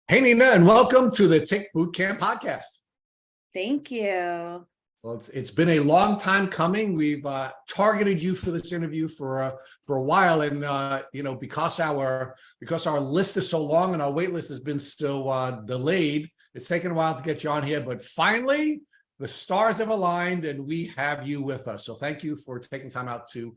Hey, Nina, and welcome to the Tick Boot Camp podcast. Thank you. Well, it's been a long time coming. We've targeted you for this interview for a while, and because our list is so long and our wait list has been so delayed, it's taken a while to get you on here. But finally, the stars have aligned, and we have you with us. So thank you for taking time out to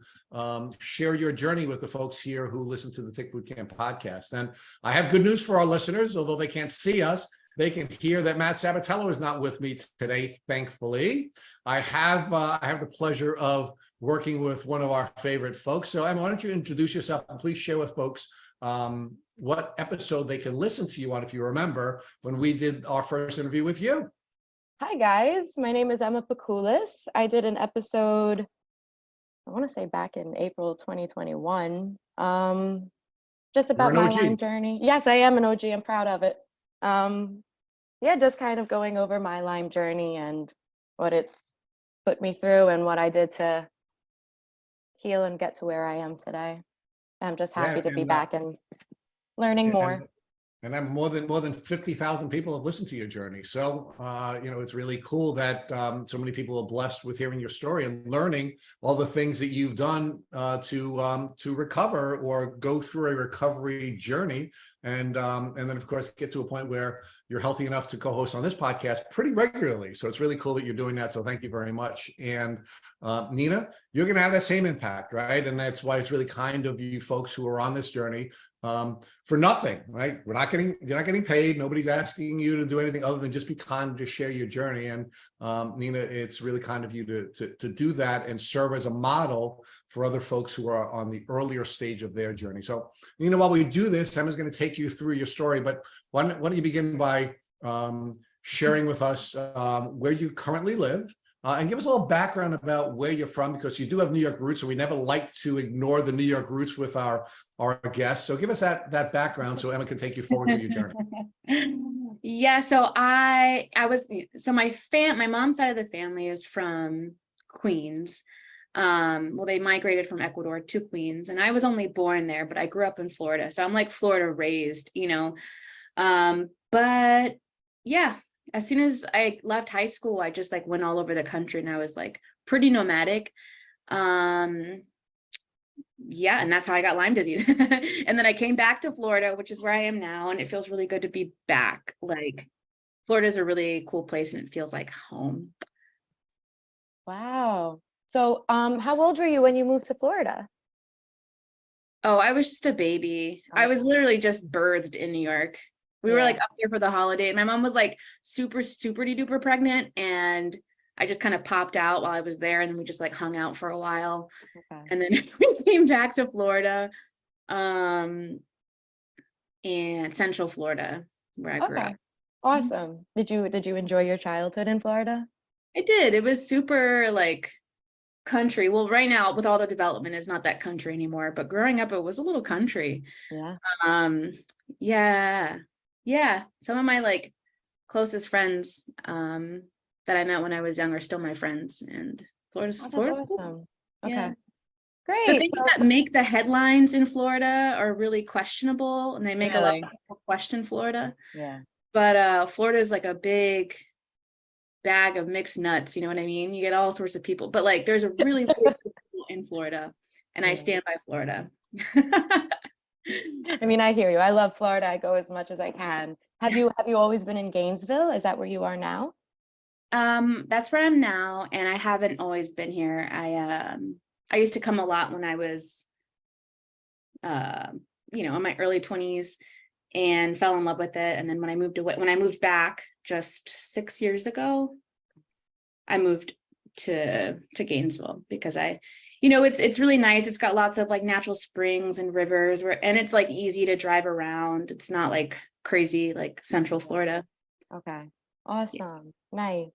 share your journey with the folks here who listen to the Tick Boot Camp podcast. And I have good news for our listeners, although they can't see us. They can hear that Matt Sabatello is not with me today, thankfully. I have the pleasure of working with one of our favorite folks. So Emma, why don't you introduce yourself and please share with folks what episode they can listen to you on, if you remember, when we did our first interview with you. Hi guys, my name is Emma Pakulis. I did an episode, I want to say back in April 2021, just about my Lyme journey. Yes, I am an OG. I'm proud of it. Just kind of going over my Lyme journey and what it put me through and what I did to heal and get to where I am today. I'm just happy to be back and learning more. And then more than 50,000 people have listened to your journey. So, it's really cool that so many people are blessed with hearing your story and learning all the things that you've done to recover or go through a recovery journey. And then, of course, get to a point where you're healthy enough to co-host on this podcast pretty regularly. So it's really cool that you're doing that. So thank you very much. And Nina, you're going to have that same impact, right? And that's why it's really kind of you folks who are on this journey for nothing, right? You're not getting paid. Nobody's asking you to do anything other than just be kind, just share your journey. And Nina, it's really kind of you to do that and serve as a model for other folks who are on the earlier stage of their journey. So, Nina, while we do this, Emma's going to take you through your story, but why don't you begin by sharing with us where you currently live, and give us a little background about where you're from, because you do have New York roots, and we never like to ignore the New York roots with our guests. So give us that background so Emma can take you forward through your journey. Yeah, so my mom's side of the family is from Queens. They migrated from Ecuador to Queens, and I was only born there, but I grew up in Florida. So I'm like Florida raised, but yeah. As soon as I left high school, I just went all over the country, and I was pretty nomadic. And that's how I got Lyme disease. And then I came back to Florida, which is where I am now. And it feels really good to be back. Florida is a really cool place, and it feels like home. Wow. So how old were you when you moved to Florida? Oh, I was just a baby. I was literally just birthed in New York. We were up there for the holiday, and my mom was super, super duper pregnant, and I just kind of popped out while I was there, and then we just hung out for a while. Okay. And then we came back to Florida, and Central Florida, where I grew up. Awesome. Did you enjoy your childhood in Florida? I did. It was super country. Well, right now with all the development, it's not that country anymore, but growing up, it was a little country. Yeah. Some of my closest friends that I met when I was young are still my friends, and Florida's awesome. Cool. Okay. Yeah. Great. The things that make the headlines in Florida are really questionable, and they make a lot of people question Florida. Yeah. But Florida is a big bag of mixed nuts, you know what I mean? You get all sorts of people, but there's a really good people in Florida, and I stand by Florida. I mean, I hear you. I love Florida. I go as much as I can. Have you always been in Gainesville? Is that where you are now? That's where I'm now, and I haven't always been here. I used to come a lot when I was in my early 20s, and fell in love with it. And then when I moved back just 6 years ago, I moved to Gainesville because it's really nice. It's got lots of natural springs and rivers and it's easy to drive around. It's not crazy Central Florida. Okay. Awesome. Yeah. Nice.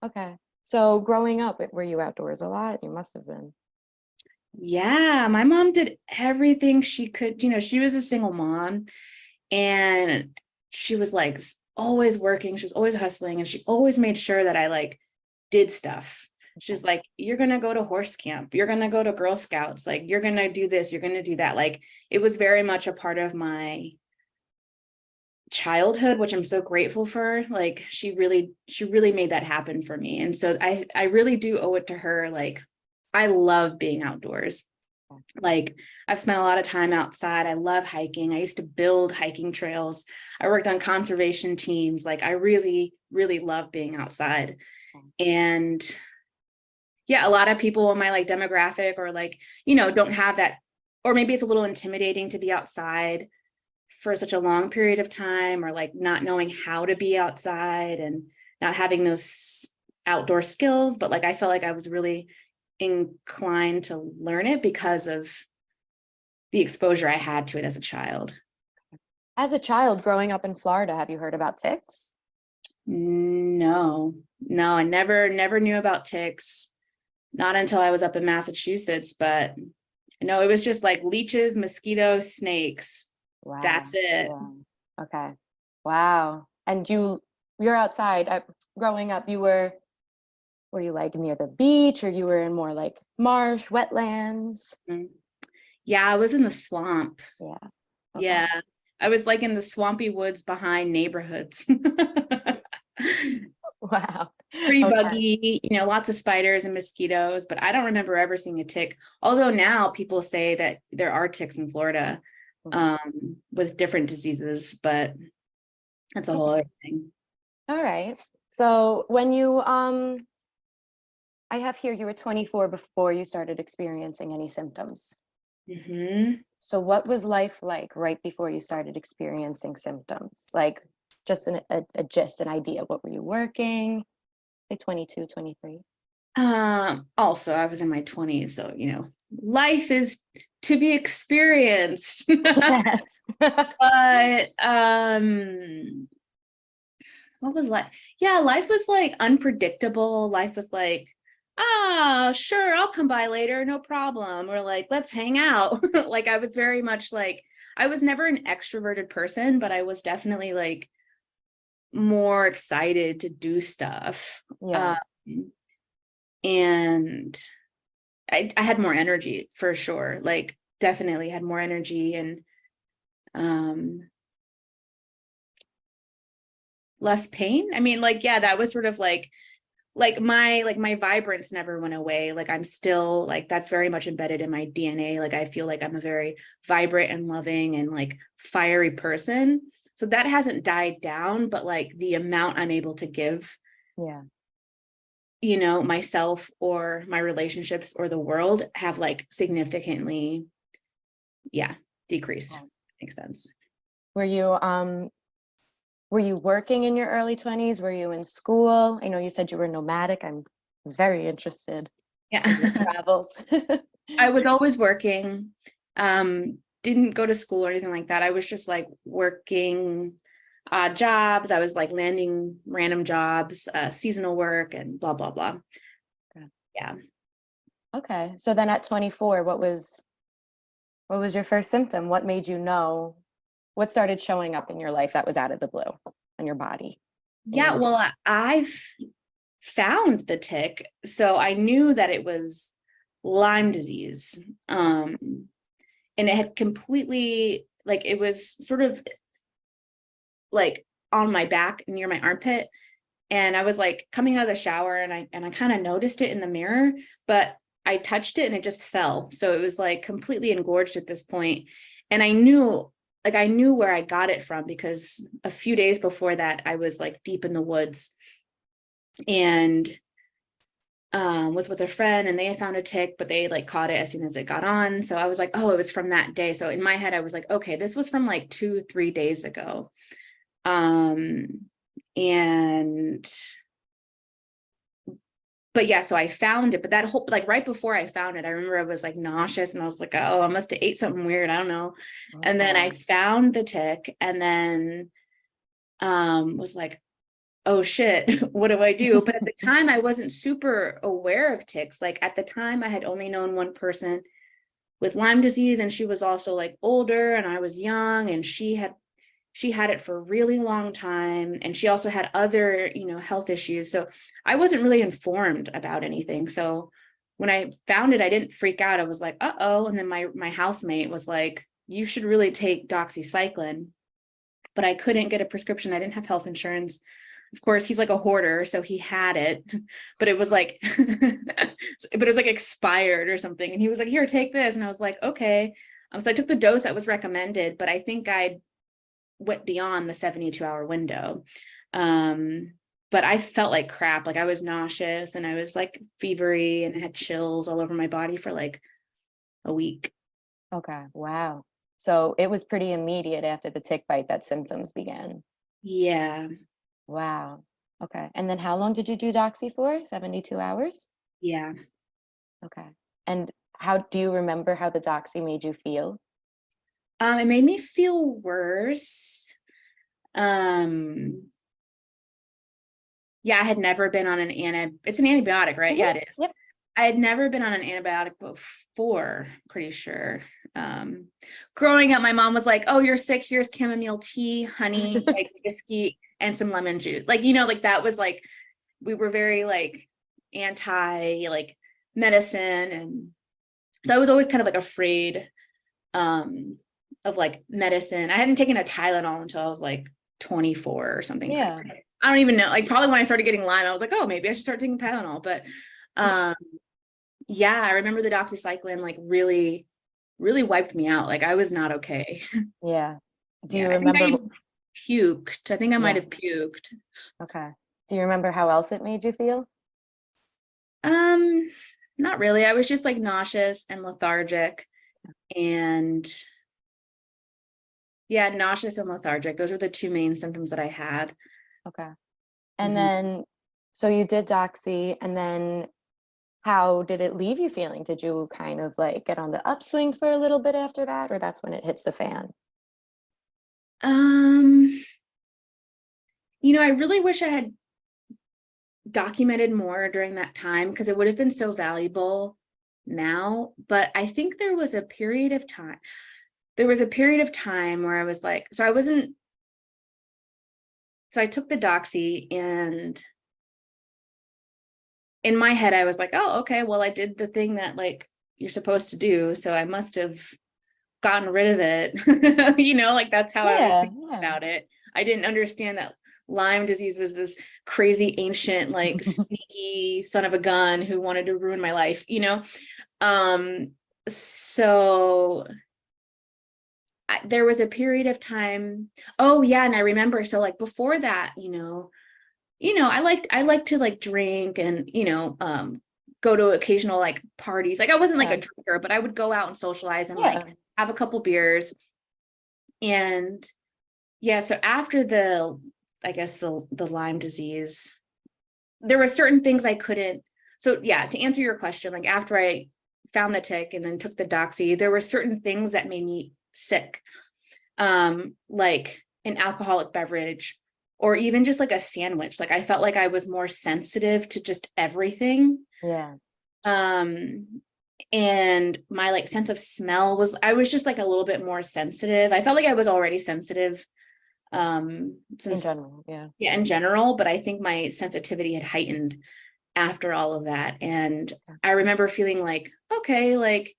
Okay. So growing up, were you outdoors a lot? You must have been. Yeah, my mom did everything she could. She was a single mom, and she was always working. She was always hustling, and she always made sure that I did stuff. She's you're going to go to horse camp. You're going to go to Girl Scouts. You're going to do this. You're going to do that. It was very much a part of my childhood, which I'm so grateful for. Like she really made that happen for me. And so I really do owe it to her. Like I love being outdoors. Like I've spent a lot of time outside. I love hiking. I used to build hiking trails. I worked on conservation teams. Like I really, really love being outside. And yeah, a lot of people in my like demographic or like, you know, don't have that, or maybe it's a little intimidating to be outside for such a long period of time, or like not knowing how to be outside and not having those outdoor skills. But like I felt like I was really inclined to learn it because of the exposure I had to it as a child. As a child growing up in Florida, have you heard about ticks? No, I never knew about ticks, not until I was up in Massachusetts. But no, it was just like leeches, mosquitoes, snakes. Wow. That's it. Wow. Okay. Wow. And you're outside. Growing up, were you like near the beach, or you were in more like marsh, wetlands? Yeah, I was in the swamp. Yeah. Okay. Yeah. I was like in the swampy woods behind neighborhoods. Wow. Pretty buggy, you know, lots of spiders and mosquitoes, but I don't remember ever seeing a tick. Although now people say that there are ticks in Florida with different diseases, but that's a whole other thing. All right. So when you, I have here you were 24 before you started experiencing any symptoms. So what was life like right before you started experiencing symptoms? Like just an idea. What were you working? Like 22, 23? Also, I was in my 20s, so you know, life is to be experienced. Yes. But what was life? Yeah, life was like unpredictable. Life was like, sure, I'll come by later, no problem. Or like, let's hang out. Like I was very much like, I was never an extroverted person, but I was definitely like more excited to do stuff. Yeah. And I had more energy for sure. Like definitely had more energy and less pain. I mean, like, yeah, that was sort of like my vibrance never went away. Like I'm still like, that's very much embedded in my DNA. Like I feel like I'm a very vibrant and loving and like fiery person. So that hasn't died down, but like the amount I'm able to give, you know, myself or my relationships or the world have like significantly, decreased. Makes sense. Were you working in your early 20s? Were you in school? I know you said you were nomadic. I'm very interested in your travels. I was always working. Didn't go to school or anything like that. I was just like working odd jobs. I was like landing random jobs, seasonal work and blah, blah, blah. Yeah. Okay. So then at 24, what was your first symptom? What made you know? What started showing up in your life that was out of the blue on your body? Yeah, well, I've found the tick. So I knew that it was Lyme disease. And it had completely, like, it was sort of like on my back near my armpit. And I was like coming out of the shower and I kind of noticed it in the mirror, but I touched it and it just fell. So it was like completely engorged at this point. And I knew where I got it from because a few days before that, I was like deep in the woods and was with a friend and they had found a tick, but they like caught it as soon as it got on. So I was like, oh, it was from that day. So in my head, I was like, okay, this was from like 2-3 days ago. But yeah, so I found it, but that whole, like right before I found it, I remember I was like nauseous and I was like, oh, I must have ate something weird. I don't know. Okay. And then I found the tick and then was like, oh shit, what do I do? But at the time I wasn't super aware of ticks. Like at the time I had only known one person with Lyme disease and she was also like older and I was young and she had it for a really long time. And she also had other, health issues. So I wasn't really informed about anything. So when I found it, I didn't freak out. I was like, uh-oh. And then my housemate was like, you should really take doxycycline. but I couldn't get a prescription. I didn't have health insurance. Of course, he's like a hoarder, so he had it, but it was like, but it was like expired or something. And he was like, here, take this. And I was like, okay. So I took the dose that was recommended, but I think I went beyond the 72-hour window. But I felt like crap. Like I was nauseous and I was like fevery and I had chills all over my body for like a week. Okay. Wow. So it was pretty immediate after the tick bite that symptoms began. Yeah. Wow. Okay. And then how long did you do Doxy for? 72 hours? Yeah. Okay. And how do you remember how the Doxy made you feel? It made me feel worse. Yeah, I had never been on it's an antibiotic, right? Yeah, it is. Yep. I had never been on an antibiotic before, pretty sure. Growing up, my mom was like, oh, you're sick, here's chamomile tea, honey, like whiskey, and some lemon juice. Like, you know, like that was like, we were very like anti like medicine. And so I was always kind of like afraid of like medicine. I hadn't taken a Tylenol until I was like 24 or something. Yeah. I don't even know. Like probably when I started getting Lyme, I was like, oh, maybe I should start taking Tylenol. But yeah, I remember the doxycycline like really, really wiped me out. Like I was not okay. Yeah. Do you I think remember? I puked. I think I might have puked. Okay. Do you remember how else it made you feel? Not really. I was just like nauseous and lethargic and yeah, nauseous and lethargic. Those were the two main symptoms that I had. Okay. And then, so you did Doxy, and then how did it leave you feeling? Did you kind of like get on the upswing for a little bit after that, or that's when it hits the fan? You know, I really wish I had documented more during that time because it would have been so valuable now. But I think there was a period of time. There was a period of time where I was like, so I took the Doxy and in my head, I was like, oh, okay, well, I did the thing that like you're supposed to do. So I must have gotten rid of it. You know, like that's how I was thinking about it. I didn't understand that Lyme disease was this crazy ancient, like sneaky son of a gun who wanted to ruin my life, you know? So there was a period of time. Oh yeah. And I remember, so like before that, I like to like drink and, go to occasional like parties. Like I wasn't like a drinker, but I would go out and socialize and like have a couple beers. And yeah, so after the Lyme disease, there were certain things I couldn't. So yeah, to answer your question, like after I found the tick and then took the Doxy, there were certain things that made me sick. Like an alcoholic beverage or even just like a sandwich. Like I felt like I was more sensitive to just everything. Yeah. And my like sense of smell I was just like a little bit more sensitive. I felt like I was already sensitive. In general, yeah. Yeah, in general, but I think my sensitivity had heightened after all of that. And I remember feeling like, okay, like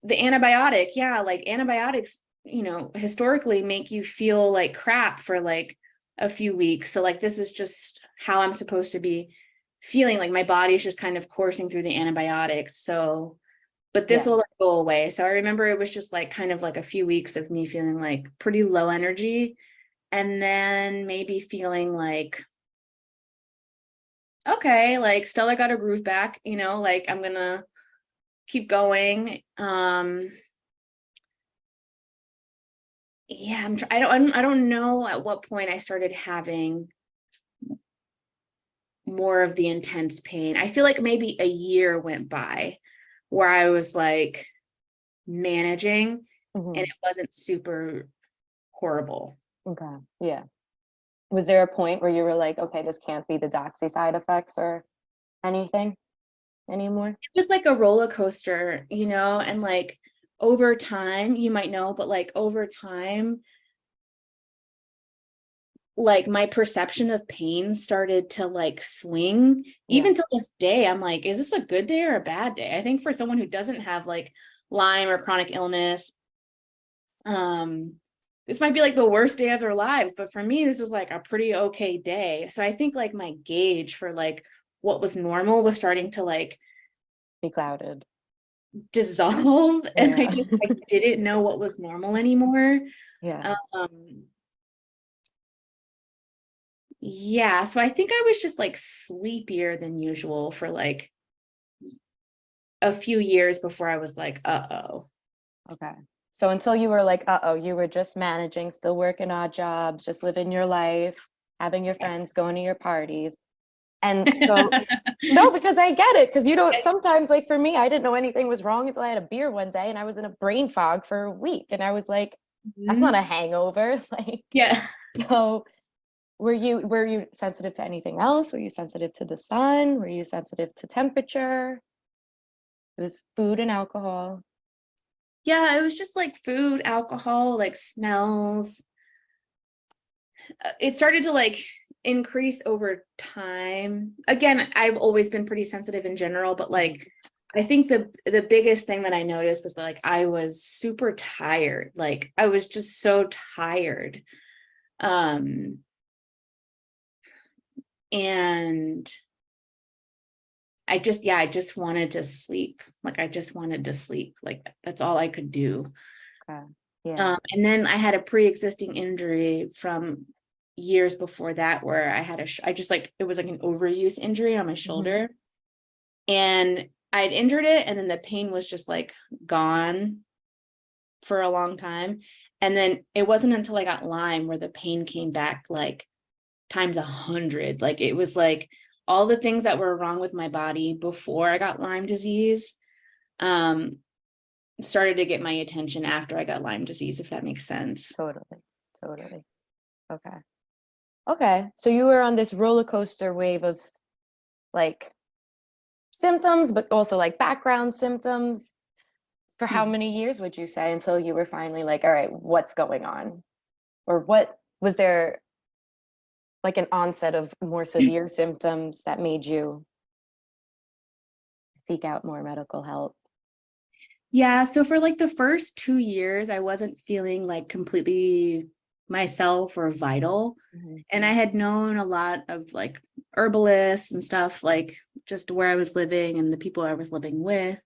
the antibiotic, like antibiotics, historically make you feel like crap for like a few weeks. So like, this is just how I'm supposed to be feeling, like my body's just kind of coursing through the antibiotics. So, but this will go away. So I remember it was just like kind of like a few weeks of me feeling like pretty low energy. And then maybe feeling like, okay, like Stella got her groove back, like I'm gonna keep going. Yeah, I don't know at what point I started having more of the intense pain. I feel like maybe a year went by where I was like managing and it wasn't super horrible. Okay. Yeah. Was there a point where you were like, okay, this can't be the Doxy side effects or anything anymore? It was like a roller coaster, and like over time, you might know, but like over time, like my perception of pain started to like swing. Even to this day, I'm like, is this a good day or a bad day? I think for someone who doesn't have like Lyme or chronic illness, this might be like the worst day of their lives, but for me, this is like a pretty okay day. So I think like my gauge for like what was normal was starting to like be clouded, dissolve, and I didn't know what was normal anymore. Yeah. Yeah, so I think I was just like sleepier than usual for like a few years before I was like, uh-oh. Okay. So until you were like, uh-oh, you were just managing, still working odd jobs, just living your life, having your friends, going to your parties. And so, no, because I get it. Because you don't, sometimes like for me, I didn't know anything was wrong until I had a beer one day and I was in a brain fog for a week. And I was like, that's not a hangover. Like, yeah. So were you sensitive to anything else? Were you sensitive to the sun? Were you sensitive to temperature? It was food and alcohol. Yeah, it was just like food, alcohol, like smells. It started to like increase over time. Again, I've always been pretty sensitive in general, but like I think the biggest thing that I noticed was like I was super tired. Like I was just so tired. And I just wanted to sleep. Like I just wanted to sleep. Like that's all I could do. Okay. Yeah. And then I had a pre-existing injury from years before that where I had I just like, it was like an overuse injury on my shoulder. And I'd injured it, and then the pain was just like gone for a long time. And then it wasn't until I got Lyme where the pain came back like times 100. Like it was like all the things that were wrong with my body before I got Lyme disease started to get my attention after I got Lyme disease, if that makes sense. Totally. Okay. So you were on this roller coaster wave of like symptoms, but also like background symptoms. For how many years would you say until you were finally like, all right, what's going on? Or what was there like an onset of more severe symptoms that made you seek out more medical help? Yeah, so for like the first 2 years, I wasn't feeling like completely myself or vital. And I had known a lot of like herbalists and stuff, like just where I was living and the people I was living with.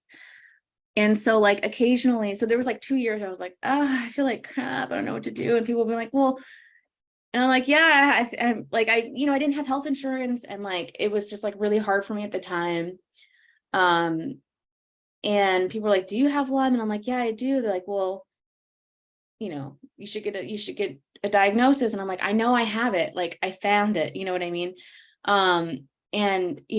And so like occasionally, so there was like 2 years I was like, oh, I feel like crap, I don't know what to do. And people would be like, well, and I'm like, yeah, I'm like, I didn't have health insurance, and like it was just like really hard for me at the time. And people were like, do you have Lyme? And I'm like, yeah, I do. They're like, well, you should get a diagnosis. And I'm like, I know I have it. Like I found it, you know what I mean? And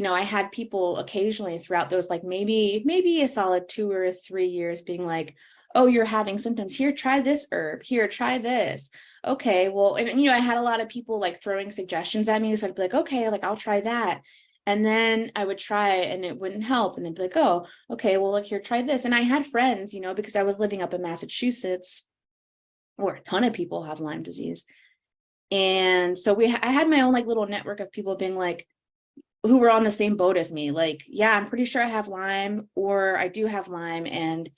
I had people occasionally throughout those, like maybe a solid 2 or 3 years being like, oh, you're having symptoms here, try this herb, here, try this. Okay, well, and I had a lot of people like throwing suggestions at me. So I'd be like, okay, like I'll try that. And then I would try it and it wouldn't help. And they'd be like, oh, okay, well, look here, try this. And I had friends, because I was living up in Massachusetts, where a ton of people have Lyme disease. And so I had my own like little network of people being like, who were on the same boat as me. Like, yeah, I'm pretty sure I have Lyme, or I do have Lyme. And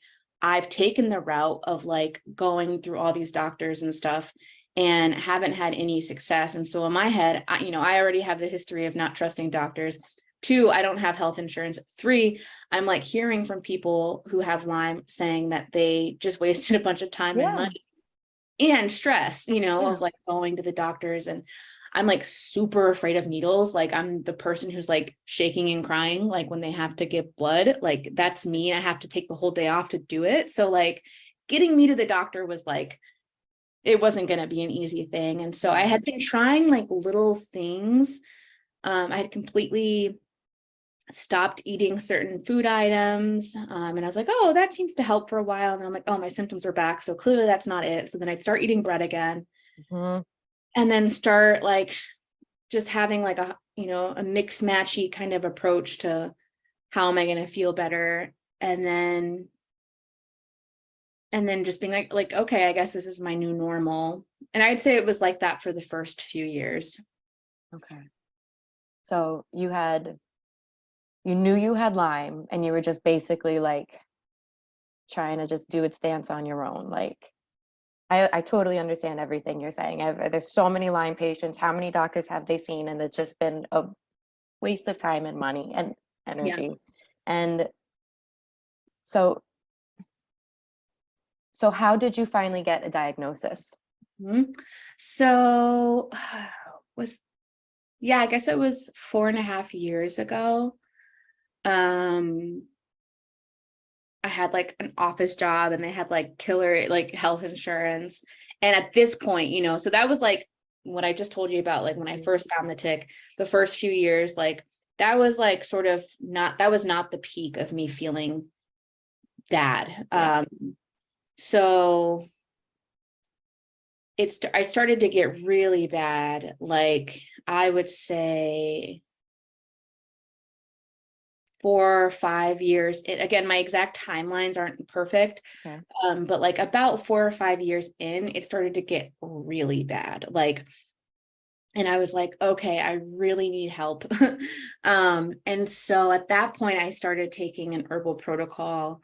I've taken the route of like going through all these doctors and stuff and haven't had any success. And so in my head, I already have the history of not trusting doctors. 2, I don't have health insurance. 3, I'm like hearing from people who have Lyme saying that they just wasted a bunch of time and money and stress, of like going to the doctors. And I'm like super afraid of needles. Like I'm the person who's like shaking and crying, like when they have to give blood, like that's me. And I have to take the whole day off to do it. So like getting me to the doctor was like, it wasn't going to be an easy thing. And so I had been trying like little things. I had completely stopped eating certain food items. And I was like, oh, that seems to help for a while. And I'm like, oh, my symptoms are back. So clearly that's not it. So then I'd start eating bread again. And then start like just having like a mixed matchy kind of approach to how am I going to feel better. And then just being like, okay, I guess this is my new normal. And I'd say it was like that for the first few years. Okay. So you knew you had Lyme, and you were just basically like trying to just do its dance on your own. Like, I totally understand everything you're saying. There's so many Lyme patients. How many doctors have they seen? And it's just been a waste of time and money and energy. Yeah. And so how did you finally get a diagnosis? So I guess it was 4.5 years ago. I had like an office job and they had like killer like health insurance. And at this point, you know, so that was like what I just told you about, like when I first found the tick, the first few years, like that was like sort of that was not the peak of me feeling bad. So I started to get really bad, like I would say 4 or 5 years. Again, my exact timelines aren't perfect, but like about 4 or 5 years in, it started to get really bad. Like, and I was like, okay, I really need help. And so at that point, I started taking an herbal protocol.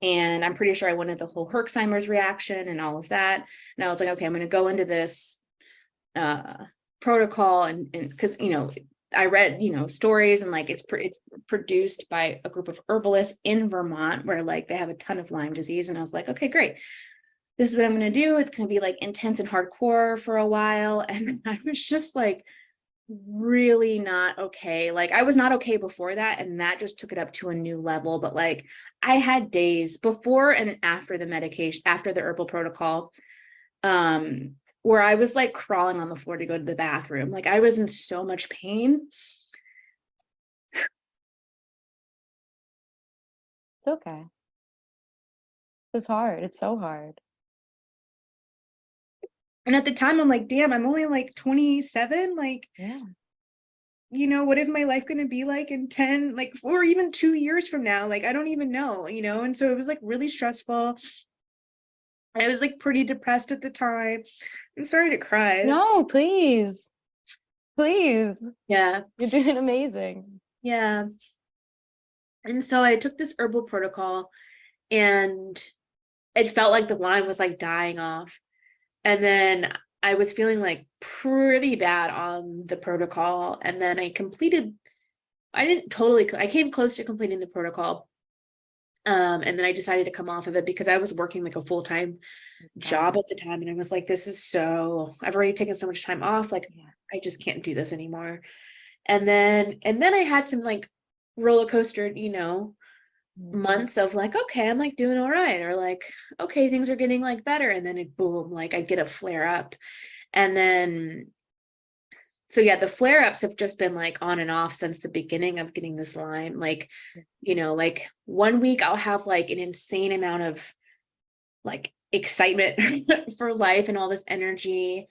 And I'm pretty sure I wanted the whole Herxheimer's reaction and all of that. And I was like, okay, I'm going to go into this protocol and because, you know, I read, you know, stories and like it's produced by a group of herbalists in Vermont where like they have a ton of Lyme disease. And I was like, okay, great. This is what I'm going to do. It's going to be like intense and hardcore for a while. And I was just like really not okay. Like I was not okay before that. And that just took it up to a new level. But like I had days before and after the medication, after the herbal protocol, where I was like crawling on the floor to go to the bathroom. Like I was in so much pain. It's okay. It's hard. It's so hard. And at the time I'm like, damn, I'm only like 27. Like, yeah, you know, what is my life going to be like in 10, like, or even 2 years from now? Like, I don't even know, you know? And so it was like really stressful. I was like pretty depressed at the time. I'm sorry to cry. No, please. Please. Yeah. You're doing amazing. Yeah. And so I took this herbal protocol and it felt like the Lyme was like dying off. And then I was feeling like pretty bad on the protocol. And then I came close to completing the protocol. And then I decided to come off of it because I was working like a full-time job at the time. And I was like, I've already taken so much time off. Like, I just can't do this anymore. And then I had some like roller coaster, you know, months of like, okay, I'm like doing all right. Or like, okay, things are getting like better. And then boom, like I get a flare up. And then, so yeah, the flare ups have just been like on and off since the beginning of getting this Lyme. Like, you know, like 1 week I'll have like an insane amount of like excitement for life and all this energy.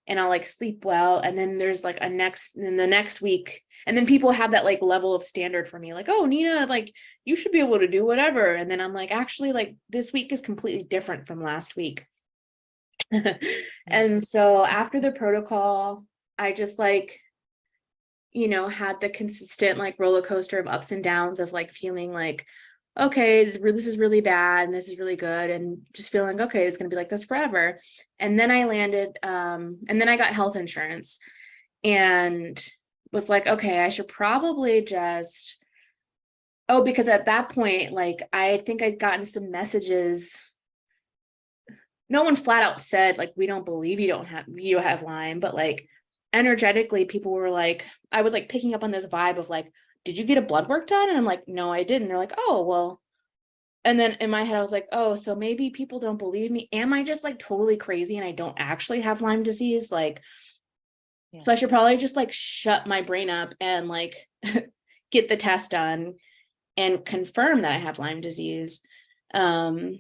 And I'll like sleep well. And then there's like the next week. And then people have that like level of standard for me, like, oh, Nina, like you should be able to do whatever. And then I'm like, actually, like this week is completely different from last week. And so after the protocol, I just like, you know, had the consistent like roller coaster of ups and downs of like feeling like, okay, this is really bad and this is really good, and just feeling okay, it's gonna be like this forever. And then I landed, and then I got health insurance and was like, okay, I should probably just, because at that point, like I think I'd gotten some messages. No one flat out said like, we don't believe you have Lyme, but like energetically, people were like, I was like picking up on this vibe of like, did you get a blood work done? And I'm like, no, I didn't. They're like, oh, well. And then in my head, I was like, oh, so maybe people don't believe me. Am I just like totally crazy and I don't actually have Lyme disease? Like, so I should probably just like shut my brain up and like get the test done and confirm that I have Lyme disease. And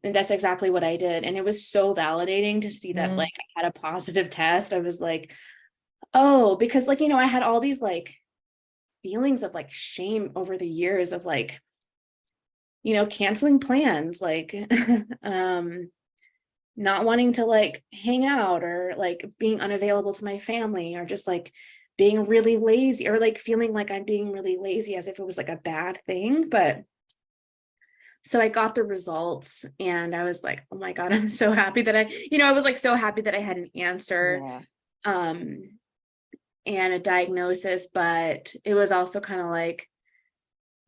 that's exactly what I did. And it was so validating to see that like I had a positive test. I was like, oh, because like, you know, I had all these like feelings of like shame over the years of like, you know, canceling plans, like not wanting to like hang out or like being unavailable to my family or just like being really lazy or like feeling like I'm being really lazy as if it was like a bad thing. But so I got the results and I was like, oh my God, I'm so happy that I was like so happy that I had an answer. Yeah. And a diagnosis, but it was also kind of like,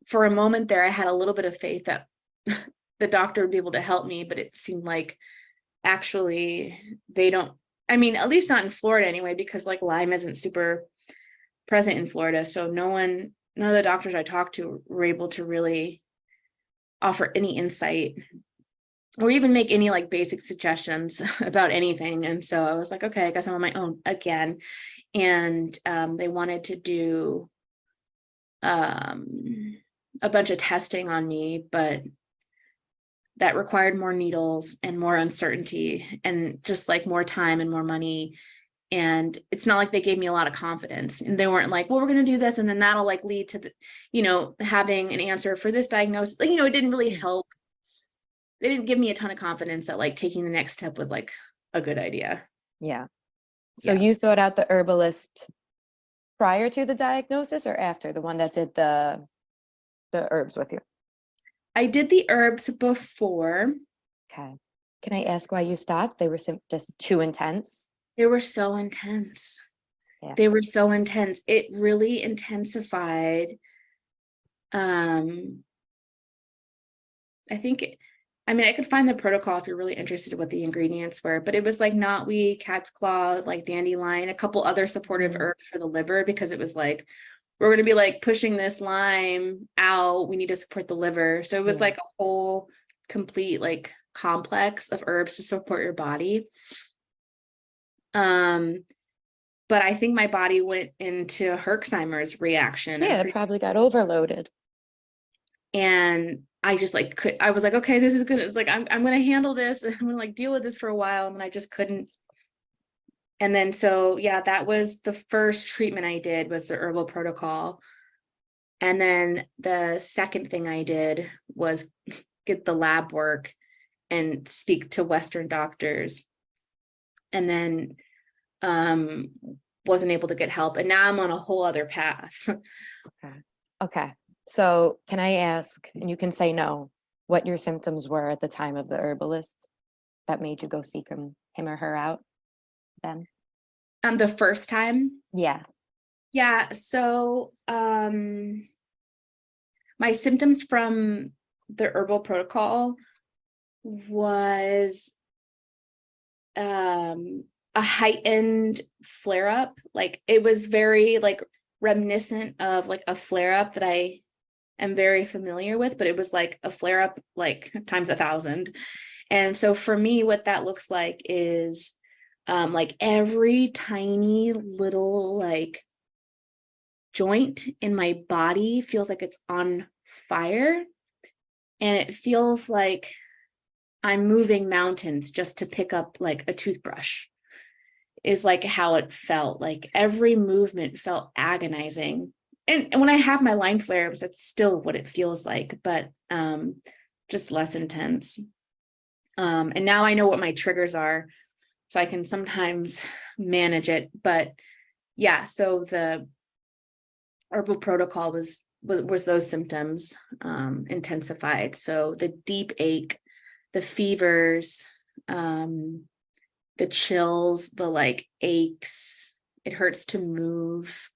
for a moment there, I had a little bit of faith that the doctor would be able to help me, but it seemed like actually they don't, I mean, at least not in Florida anyway, because like Lyme isn't super present in Florida. So none of the doctors I talked to were able to really offer any insight or even make any like basic suggestions about anything. And so I was like, okay, I guess I'm on my own again. And they wanted to do a bunch of testing on me, but that required more needles and more uncertainty and just like more time and more money. And it's not like they gave me a lot of confidence, and they weren't like, well, we're going to do this and then that'll like lead to having an answer for this diagnosis. Like, it didn't really help. They didn't give me a ton of confidence that like taking the next step was like a good idea. Yeah. So you sought out the herbalist prior to the diagnosis or after, the one that did the herbs with you? I did the herbs before. Okay. Can I ask why you stopped? They were just too intense? They were so intense. Yeah. They were so intense. It really intensified. I could find the protocol if you're really interested in what the ingredients were, but it was like knotweed, cat's claw, like dandelion, a couple other supportive herbs for the liver, because it was like, we're going to be like pushing this Lyme out. We need to support the liver. So it was like a whole complete like complex of herbs to support your body. But I think my body went into Herxheimer's reaction. Yeah, it probably got overloaded. And I just like I was like, okay, this is good. It's like, I'm going to handle this. I'm going to like deal with this for a while. And I just couldn't. And then, so yeah, that was the first treatment I did, was the herbal protocol. And then the second thing I did was get the lab work and speak to Western doctors. And then, wasn't able to get help. And now I'm on a whole other path. Okay. So can I ask, and you can say no, what your symptoms were at the time of the herbalist that made you go seek him or her out then? The first time? Yeah. Yeah. So my symptoms from the herbal protocol was a heightened flare up. Like, it was very like reminiscent of like a flare up that I am very familiar with, but it was like a flare up like times 1,000. And so for me, what that looks like is like every tiny little like joint in my body feels like it's on fire, and it feels like I'm moving mountains just to pick up like a toothbrush, is like how it felt. Like every movement felt agonizing. And when I have my Lyme flares, that's still what it feels like, but just less intense. And now I know what my triggers are, so I can sometimes manage it. But yeah, so the herbal protocol was those symptoms intensified. So the deep ache, the fevers, the chills, the like aches, it hurts to move.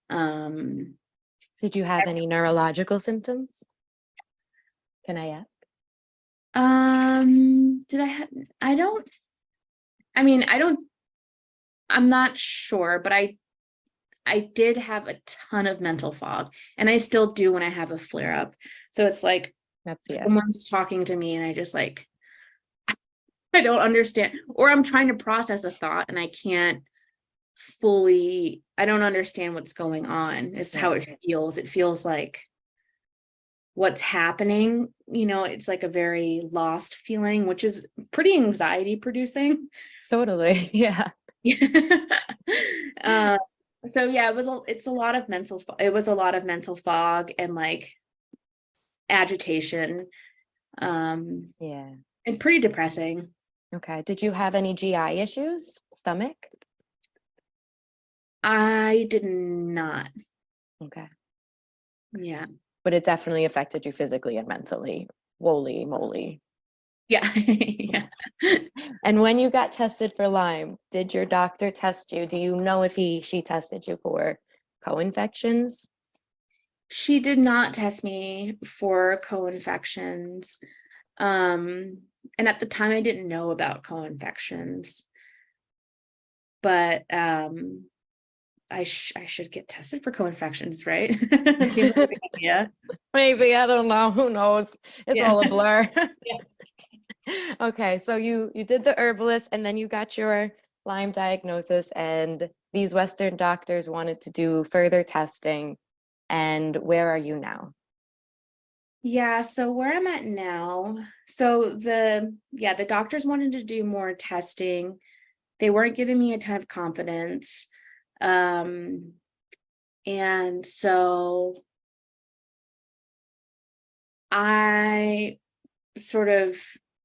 Did you have any neurological symptoms? Can I ask? I'm not sure, but I did have a ton of mental fog, and I still do when I have a flare up. So it's like someone's talking to me and I just like, I don't understand, or I'm trying to process a thought and I can't fully, I don't understand what's going on. Is how it feels. It feels like what's happening, it's like a very lost feeling, which is pretty anxiety producing. Totally. Yeah. So yeah, it was a lot of mental fog and like agitation. Yeah. And pretty depressing. Okay. Did you have any GI issues? Stomach? I did not. Okay. Yeah. But it definitely affected you physically and mentally Holy moly. Yeah. Yeah. And when you got tested for Lyme, did your doctor test you? Do you know if she tested you for co-infections? She did not test me for co-infections. And at the time I didn't know about co-infections, but I should get tested for co-infections, right? It seems like a good idea. Maybe, I don't know. Who knows? It's all a blur. Yeah. Okay, so you did the herbalist and then you got your Lyme diagnosis, and these Western doctors wanted to do further testing. And where are you now? Yeah, so where I'm at now, so the doctors wanted to do more testing. They weren't giving me a ton of confidence. And so I sort of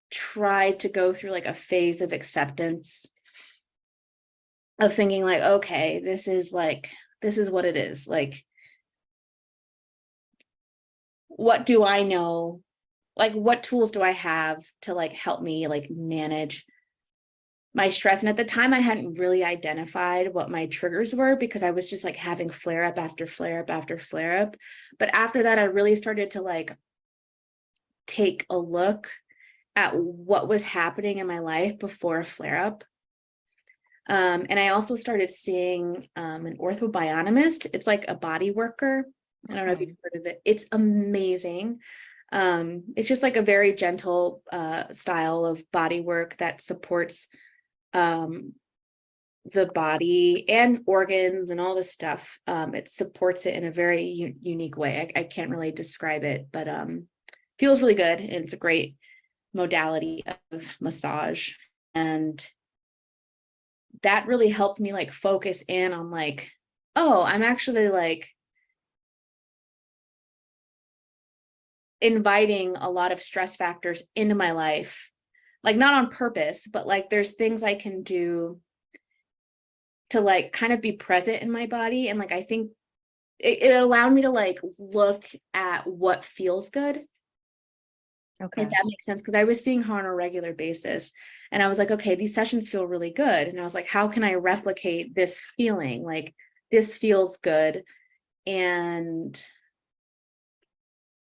tried to go through like a phase of acceptance, of thinking like, okay, this is what it is. Like, what do I know? Like, what tools do I have to like help me like manage my stress? And at the time I hadn't really identified what my triggers were, because I was just like having flare up after flare up after flare up. But after that, I really started to like take a look at what was happening in my life before a flare up. And I also started seeing an orthobionomist. It's like a body worker. I don't know if you've heard of it. It's amazing. It's just like a very gentle style of body work that supports the body and organs and all this stuff. It supports it in a very unique way. I can't really describe it, but feels really good. And it's a great modality of massage. And that really helped me like focus in on like, oh, I'm actually like inviting a lot of stress factors into my life, like not on purpose, but like there's things I can do to like kind of be present in my body. And like, I think it allowed me to like look at what feels good. Okay. If that makes sense, because I was seeing her on a regular basis and I was like, okay, these sessions feel really good. And I was like, how can I replicate this feeling? Like, this feels good. And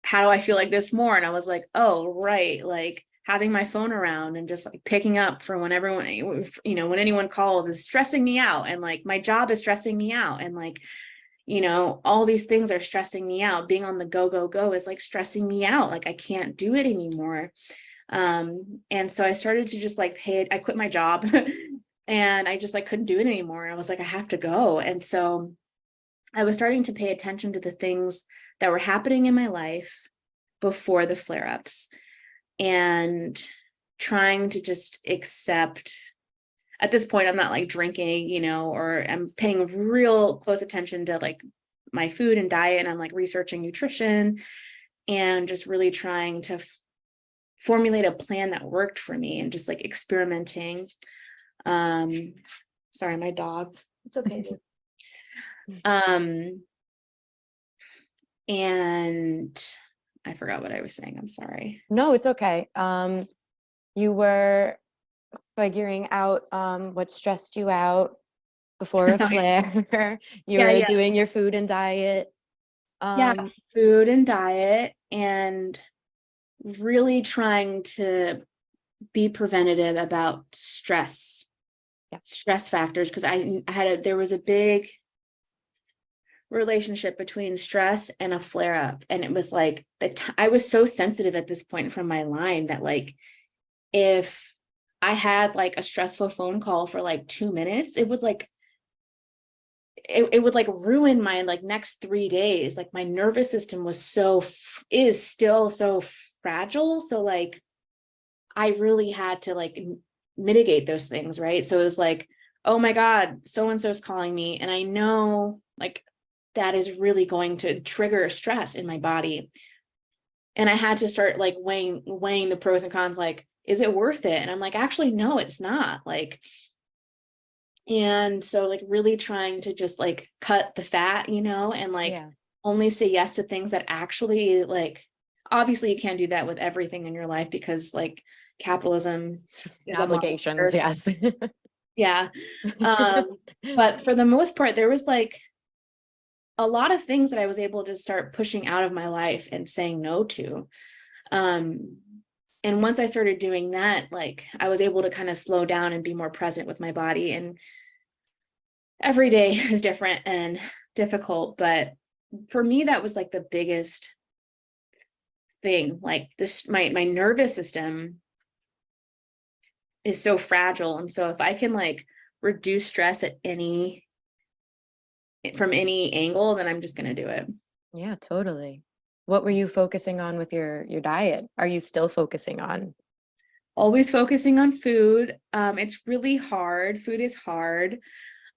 how do I feel like this more? And I was like, oh, right. Like having my phone around and just like picking up for when everyone, when anyone calls is stressing me out. And like my job is stressing me out. And like, all these things are stressing me out. Being on the go is like stressing me out. Like I can't do it anymore. And so I started to just like I quit my job and I just like couldn't do it anymore. I was like, I have to go. And so I was starting to pay attention to the things that were happening in my life before the flare-ups and trying to just accept. At this point, I'm not like drinking, or I'm paying real close attention to like my food and diet. And I'm like researching nutrition and just really trying to formulate a plan that worked for me and just like experimenting. Sorry, my dog. It's okay. And I forgot what I was saying. I'm sorry. No, it's okay. You were figuring out what stressed you out before a flare. You were doing your food and diet. Food and diet, and really trying to be preventative about stress factors, because there was a big relationship between stress and a flare up. And it was like I was so sensitive at this point from my Lyme that like if I had like a stressful phone call for like 2 minutes, it would like ruin my like next 3 days. Like my nervous system is still so fragile. So like I really had to like mitigate those things, right? So it was like, oh my God, so-and-so is calling me. And I know like that is really going to trigger stress in my body. And I had to start like weighing the pros and cons, like, is it worth it? And I'm like, actually, no, it's not. Like, and so like really trying to just like cut the fat, and like only say yes to things that actually like obviously you can't do that with everything in your life because like capitalism is Obligations, yes. yeah. But for the most part, there was like a lot of things that I was able to start pushing out of my life and saying no to. And once I started doing that, like I was able to kind of slow down and be more present with my body. And every day is different and difficult, but for me, that was like the biggest thing. Like this, my nervous system is so fragile. And so if I can like reduce stress from any angle, then I'm just going to do it. Yeah, totally. What were you focusing on with your diet? Are you still focusing on? Always focusing on food. It's really hard. Food is hard.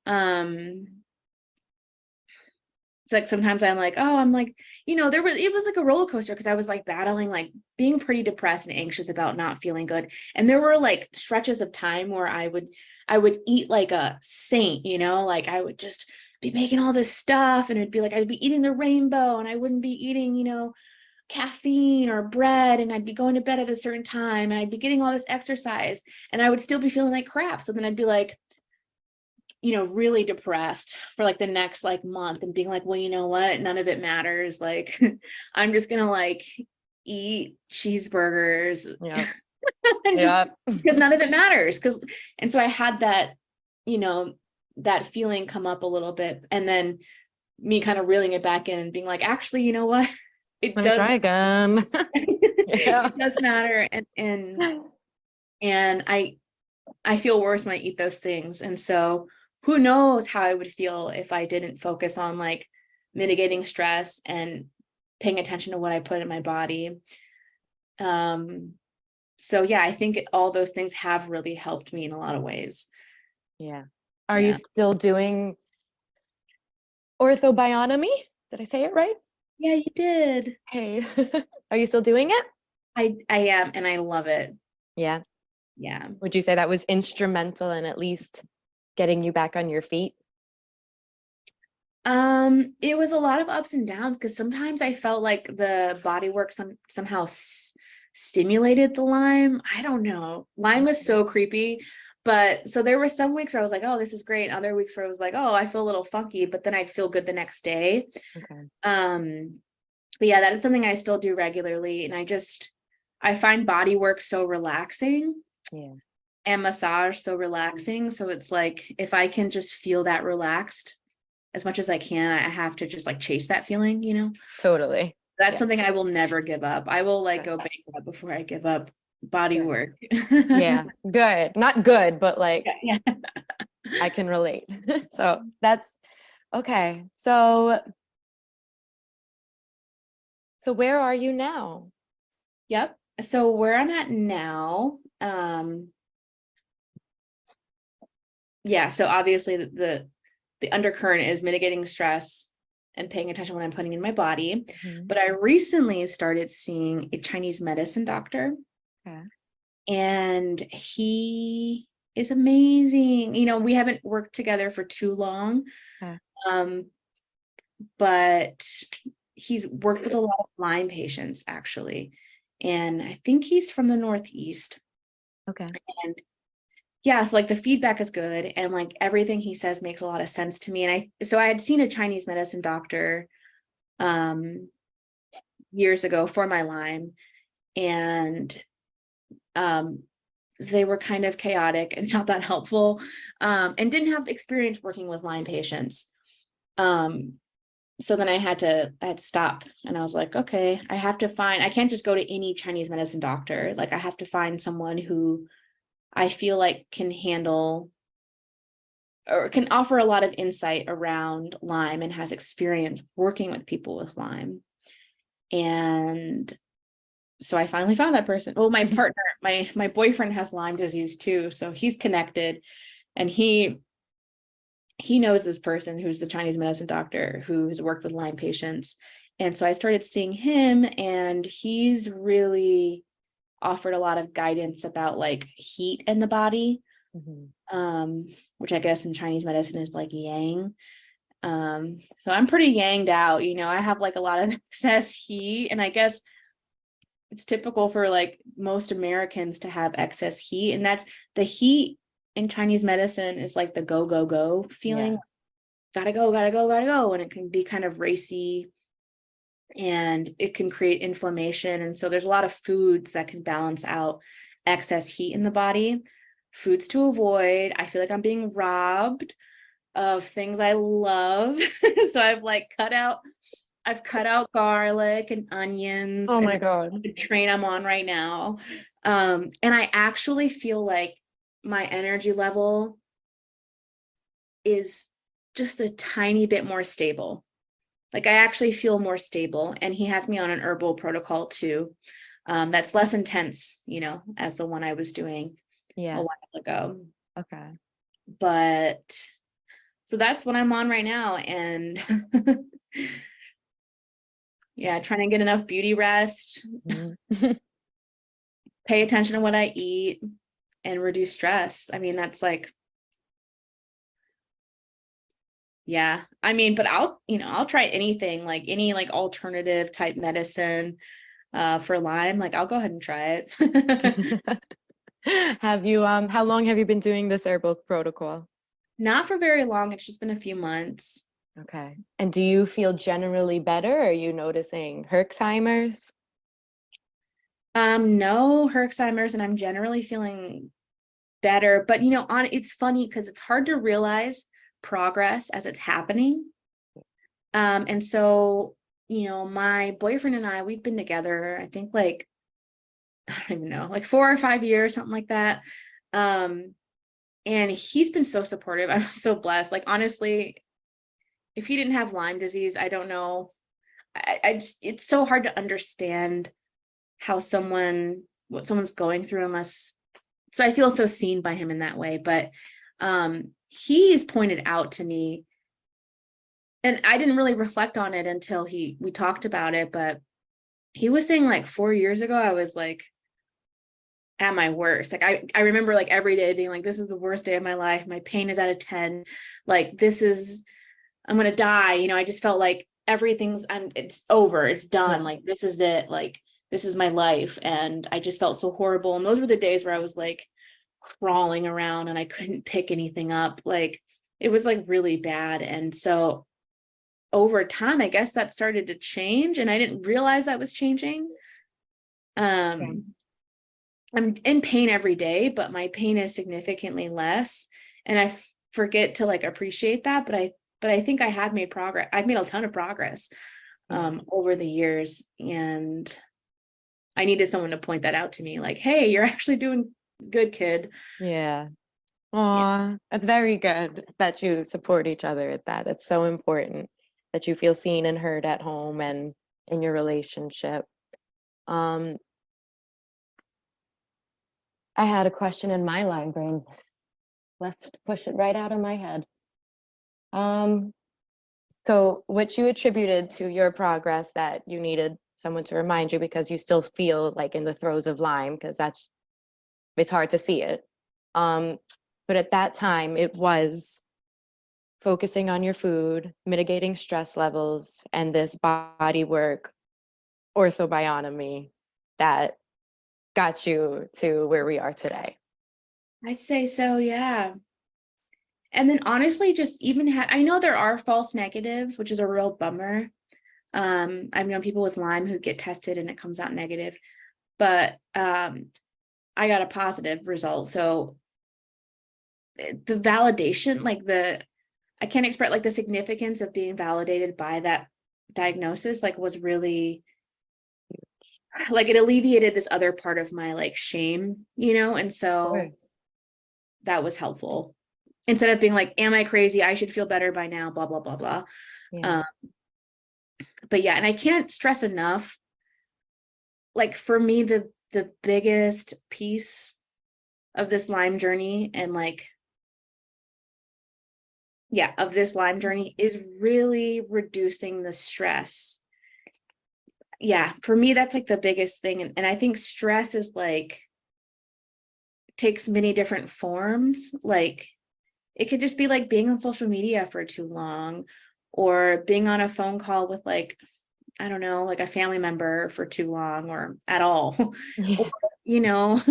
It's like sometimes I'm like, oh, I'm like, it was like a roller coaster because I was like battling, like being pretty depressed and anxious about not feeling good. And there were like stretches of time where I would eat like a saint, like I would just be making all this stuff and it'd be like, I'd be eating the rainbow and I wouldn't be eating, caffeine or bread, and I'd be going to bed at a certain time and I'd be getting all this exercise and I would still be feeling like crap. So then I'd be like, really depressed for like the next like month and being like, well, you know what? None of it matters. Like, I'm just gonna like eat cheeseburgers. Yeah. Just because none of it matters. And so I had that, that feeling come up a little bit. And then me kind of reeling it back in and being like, actually, you know what? It Let me try again. It does matter. And I feel worse when I eat those things. And so who knows how I would feel if I didn't focus on like mitigating stress and paying attention to what I put in my body. So yeah, I think all those things have really helped me in a lot of ways. Yeah. Are you still doing orthobiotomy? Did I say it right? Yeah, you did. Hey, are you still doing it? I am, and I love it. Yeah. Yeah. Would you say that was instrumental in at least getting you back on your feet? It was a lot of ups and downs because sometimes I felt like the body work somehow stimulated the Lyme. I don't know. Lyme was so creepy. But so there were some weeks where I was like, oh, this is great. Other weeks where I was like, oh, I feel a little funky, but then I'd feel good the next day. Okay. But yeah, that is something I still do regularly. And I find body work so relaxing. Yeah. And massage so relaxing. So it's like, if I can just feel that relaxed as much as I can, I have to just like chase that feeling, Totally. That's something I will never give up. I will like go bankrupt before I give up body work. Yeah. Good. Not good, but like, yeah. I can relate. So that's okay. So where are you now? Yep. So where I'm at now, so obviously the undercurrent is mitigating stress and paying attention to what I'm putting in my body. Mm-hmm. But I recently started seeing a Chinese medicine doctor. Okay. And he is amazing. We haven't worked together for too long. Okay. But he's worked with a lot of Lyme patients actually. And I think he's from the Northeast. Okay. And yeah, so like the feedback is good and like everything he says makes a lot of sense to me. And I had seen a Chinese medicine doctor years ago for my Lyme, and they were kind of chaotic and not that helpful, and didn't have experience working with Lyme patients. So then I had to stop, and I was like, okay, I can't just go to any Chinese medicine doctor. Like I have to find someone who I feel like can handle or can offer a lot of insight around Lyme and has experience working with people with Lyme. And so I finally found that person. Well, my partner, my boyfriend has Lyme disease too. So he's connected, and he knows this person who's the Chinese medicine doctor who has worked with Lyme patients. And so I started seeing him, and he's really offered a lot of guidance about like heat in the body, which I guess in Chinese medicine is like yang. So I'm pretty yanged out, I have like a lot of excess heat, and I guess it's typical for like most Americans to have excess heat. And that's the heat in Chinese medicine is like the go, go, go feeling. Yeah. Gotta go, gotta go, gotta go. And it can be kind of racy and it can create inflammation. And so there's a lot of foods that can balance out excess heat in the body. Foods to avoid. I feel like I'm being robbed of things I love. So I've cut out garlic and onions. Oh and my God. the train I'm on right now. And I actually feel like my energy level is just a tiny bit more stable. Like I actually feel more stable. And he has me on an herbal protocol too. That's less intense, you know, as the one I was doing a while ago. Okay. But so that's what I'm on right now. And yeah, trying to get enough beauty rest, pay attention to what I eat, and reduce stress. I mean, that's like, yeah, I mean, but I'll try anything, like any like alternative type medicine for Lyme. Like I'll go ahead and try it. Have you, how long have you been doing this herbal protocol? Not for very long. It's just been a few months. Okay. And do you feel generally better? Are you noticing Herxheimer's? No Herxheimer's, and I'm generally feeling better. But you know, it's funny because it's hard to realize progress as it's happening. And so, you know, my boyfriend and I, we've been together, I think like, I don't even know, like 4 or 5 years, something like that. And he's been so supportive. I'm so blessed. Like, honestly, if he didn't have Lyme disease, I don't know. I just, it's so hard to understand what someone's going through so I feel so seen by him in that way. But he's pointed out to me, and I didn't really reflect on it until we talked about it, but he was saying like 4 years ago, I was like at my worst. Like I remember like every day being like, this is the worst day of my life. My pain is at a 10. Like I'm going to die. You know, I just felt like it's over. It's done. Like, this is it. Like, this is my life. And I just felt so horrible. And those were the days where I was like crawling around and I couldn't pick anything up. Like, it was like really bad. And so over time, I guess that started to change and I didn't realize that was changing. I'm in pain every day, but my pain is significantly less. And I forget to like appreciate that. But I think I have made progress. I've made a ton of progress over the years. And I needed someone to point that out to me. Like, hey, you're actually doing good, kid. Yeah. Aw, that's very good that you support each other at that. It's so important that you feel seen and heard at home and in your relationship. I had a question in my line brain. Push it right out of my head. So what you attributed to your progress that you needed someone to remind you because you still feel like in the throes of Lyme, because it's hard to see it. But at that time, it was focusing on your food, mitigating stress levels, and this body work, orthobionomy, that got you to where we are today. I'd say so, yeah. And then honestly, just even I know there are false negatives, which is a real bummer. I've known people with Lyme who get tested and it comes out negative, but I got a positive result. So the validation, like I can't express like the significance of being validated by that diagnosis, like was really like it alleviated this other part of my like shame, you know? And so that was helpful. Instead of being like, am I crazy? I should feel better by now, blah, blah, blah, blah. Yeah. But yeah, and I can't stress enough, like for me, the biggest piece of this Lyme journey and like, yeah, of this Lyme journey is really reducing the stress. Yeah, for me, that's like the biggest thing. And I think stress is like, takes many different forms. Like it could just be like being on social media for too long or being on a phone call with like I don't know, like a family member for too long or at all. Yeah. Or, you know,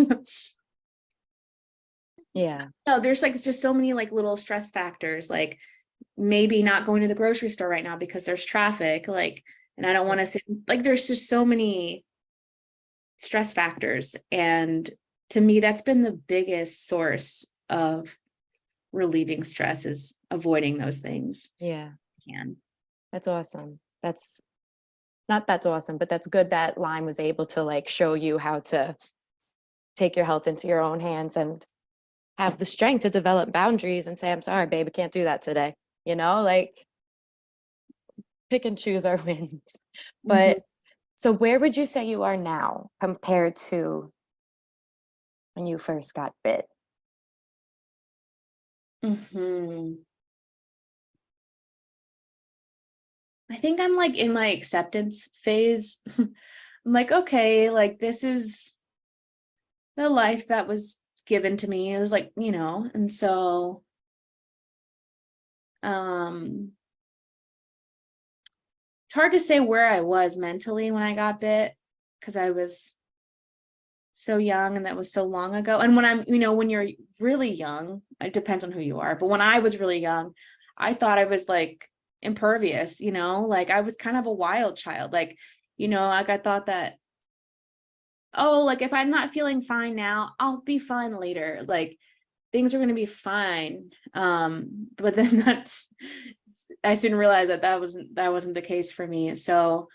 Yeah. no, there's like just so many like little stress factors, like maybe not going to the grocery store right now because there's traffic, like, and I don't want to sit, like, there's just so many stress factors. And to me, that's been the biggest source of relieving stress is avoiding those things. Yeah. And That's awesome. That's awesome, but that's good that Lyme was able to like show you how to take your health into your own hands and have the strength to develop boundaries and say, I'm sorry, babe, I can't do that today. You know, like pick and choose our wins. But so where would you say you are now compared to when you first got bit? I think I'm like in my acceptance phase. I'm like, okay, like this is the life that was given to me. It was like, you know, and so it's hard to say where I was mentally when I got bit because I was so young and that was so long ago. And when I'm, you know, when you're really young, it depends on who you are, but when I was really young, I thought I was like impervious, you know, like I was kind of a wild child, like, you know, like I thought that, oh, like if I'm not feeling fine now, I'll be fine later, like things are going to be fine. But then I soon realized that that wasn't the case for me. So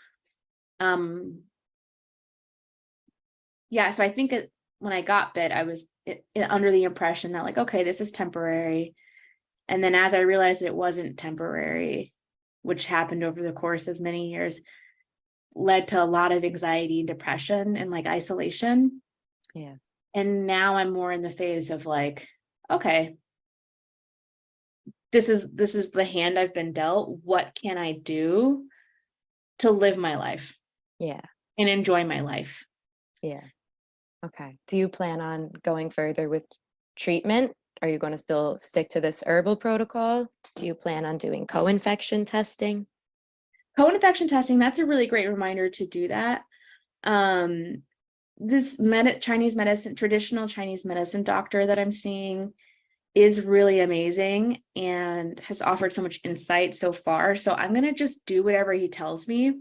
yeah, so I think when I got bit, I was under the impression that like, okay, this is temporary. And then as I realized it wasn't temporary, which happened over the course of many years, led to a lot of anxiety and depression and like isolation. Yeah. And now I'm more in the phase of like, okay, this is the hand I've been dealt. What can I do to live my life? Yeah. And enjoy my life. Yeah. Okay. Do you plan on going further with treatment? Are you going to still stick to this herbal protocol? Do you plan on doing co-infection testing? Co-infection testing, that's a really great reminder to do that. This Chinese medicine, traditional Chinese medicine doctor that I'm seeing is really amazing and has offered so much insight so far. So I'm going to just do whatever he tells me,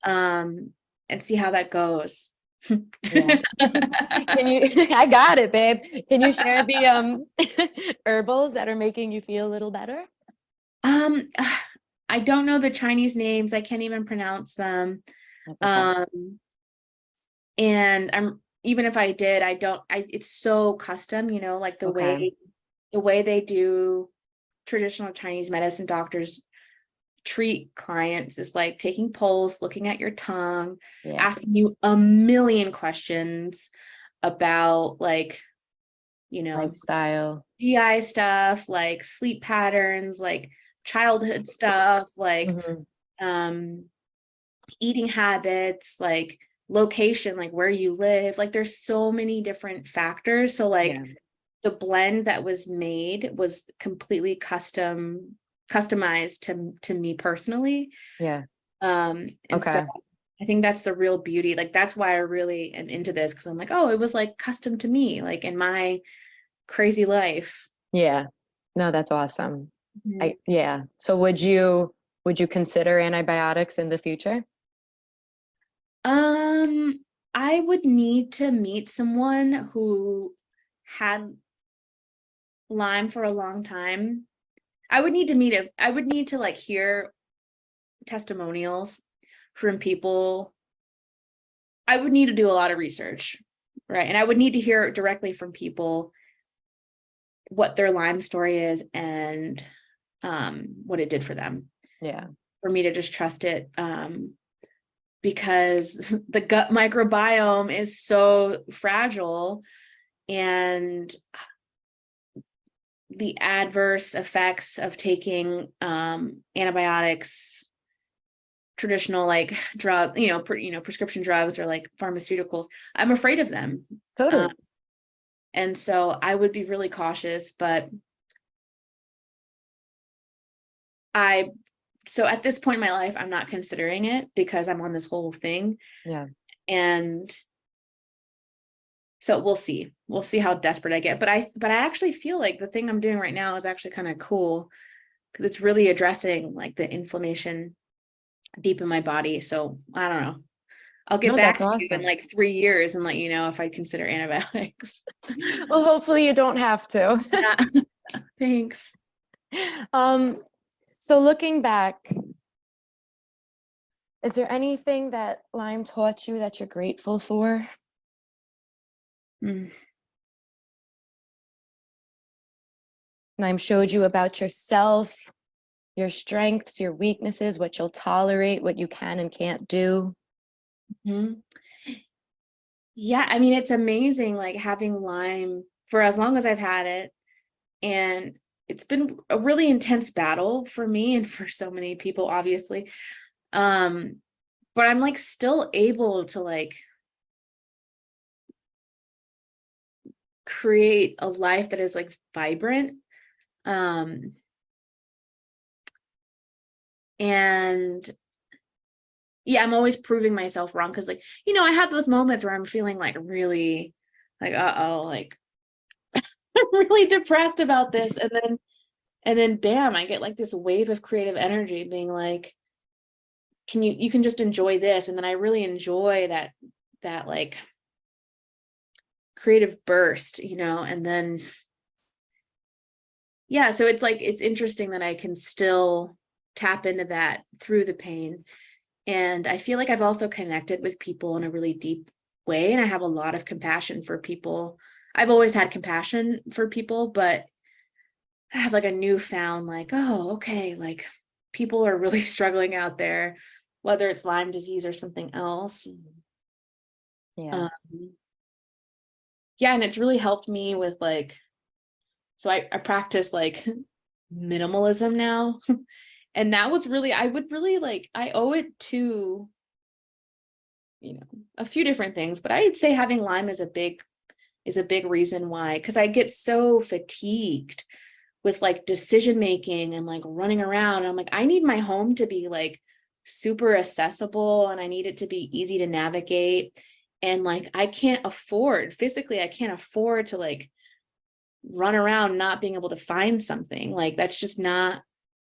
and see how that goes. Yeah. Can you, I got it, babe. Can you share the herbals that are making you feel a little better? I don't know the Chinese names. I can't even pronounce them. Okay. And even if I did, it's so custom, you know, like the way they do traditional Chinese medicine doctors treat clients is like taking pulse, looking at your tongue, asking you a million questions about like, you know, lifestyle, GI stuff, like sleep patterns, like childhood stuff, like eating habits, like location, like where you live. Like there's so many different factors. So like the blend that was made was completely customized to me personally. And so I think that's the real beauty. Like that's why I really am into this, because I'm like, oh, it was like custom to me, like in my crazy life. Yeah. No, that's awesome. So would you consider antibiotics in the future? I would need to meet someone who had Lyme for a long time. I would need to like hear testimonials from people. I would need to do a lot of research, right? And I would need to hear directly from people what their Lyme story is and what it did for them. Yeah. For me to just trust it, because the gut microbiome is so fragile, and the adverse effects of taking antibiotics, traditional like drug, prescription drugs or like pharmaceuticals, I'm afraid of them. Totally. And so I would be really cautious, but I so at this point in my life, I'm not considering it because I'm on this whole thing. Yeah. And so we'll see how desperate I get. But I actually feel like the thing I'm doing right now is actually kind of cool because it's really addressing like the inflammation deep in my body. So I don't know. I'll get back to you in like 3 years and let you know if I consider antibiotics. Well, hopefully you don't have to. Yeah. Thanks. So looking back, is there anything that Lyme taught you that you're grateful for? Lyme showed you about yourself, your strengths, your weaknesses, what you'll tolerate, what you can and can't do. Yeah, I mean, it's amazing, like having Lyme for as long as I've had it. And it's been a really intense battle for me and for so many people, obviously. But I'm like still able to like create a life that is like vibrant. And yeah, I'm always proving myself wrong because like, I have those moments where I'm feeling like really like, like I'm really depressed about this. And then bam, I get like this wave of creative energy being like, you can just enjoy this. And then I really enjoy that like creative burst, and then, yeah, so it's like, it's interesting that I can still tap into that through the pain. And I feel like I've also connected with people in a really deep way. And I have a lot of compassion for people. I've always had compassion for people, but I have like a newfound like, oh, okay, like people are really struggling out there, whether it's Lyme disease or something else. Yeah. Yeah, and it's really helped me with like, so I practice like minimalism now. And that was really, I would really like, I owe it to, a few different things, but I'd say having Lyme is a big reason why, because I get so fatigued with like decision making and like running around. And I'm like, I need my home to be like super accessible and I need it to be easy to navigate. And like, I can't afford to like run around not being able to find something. Like that's just not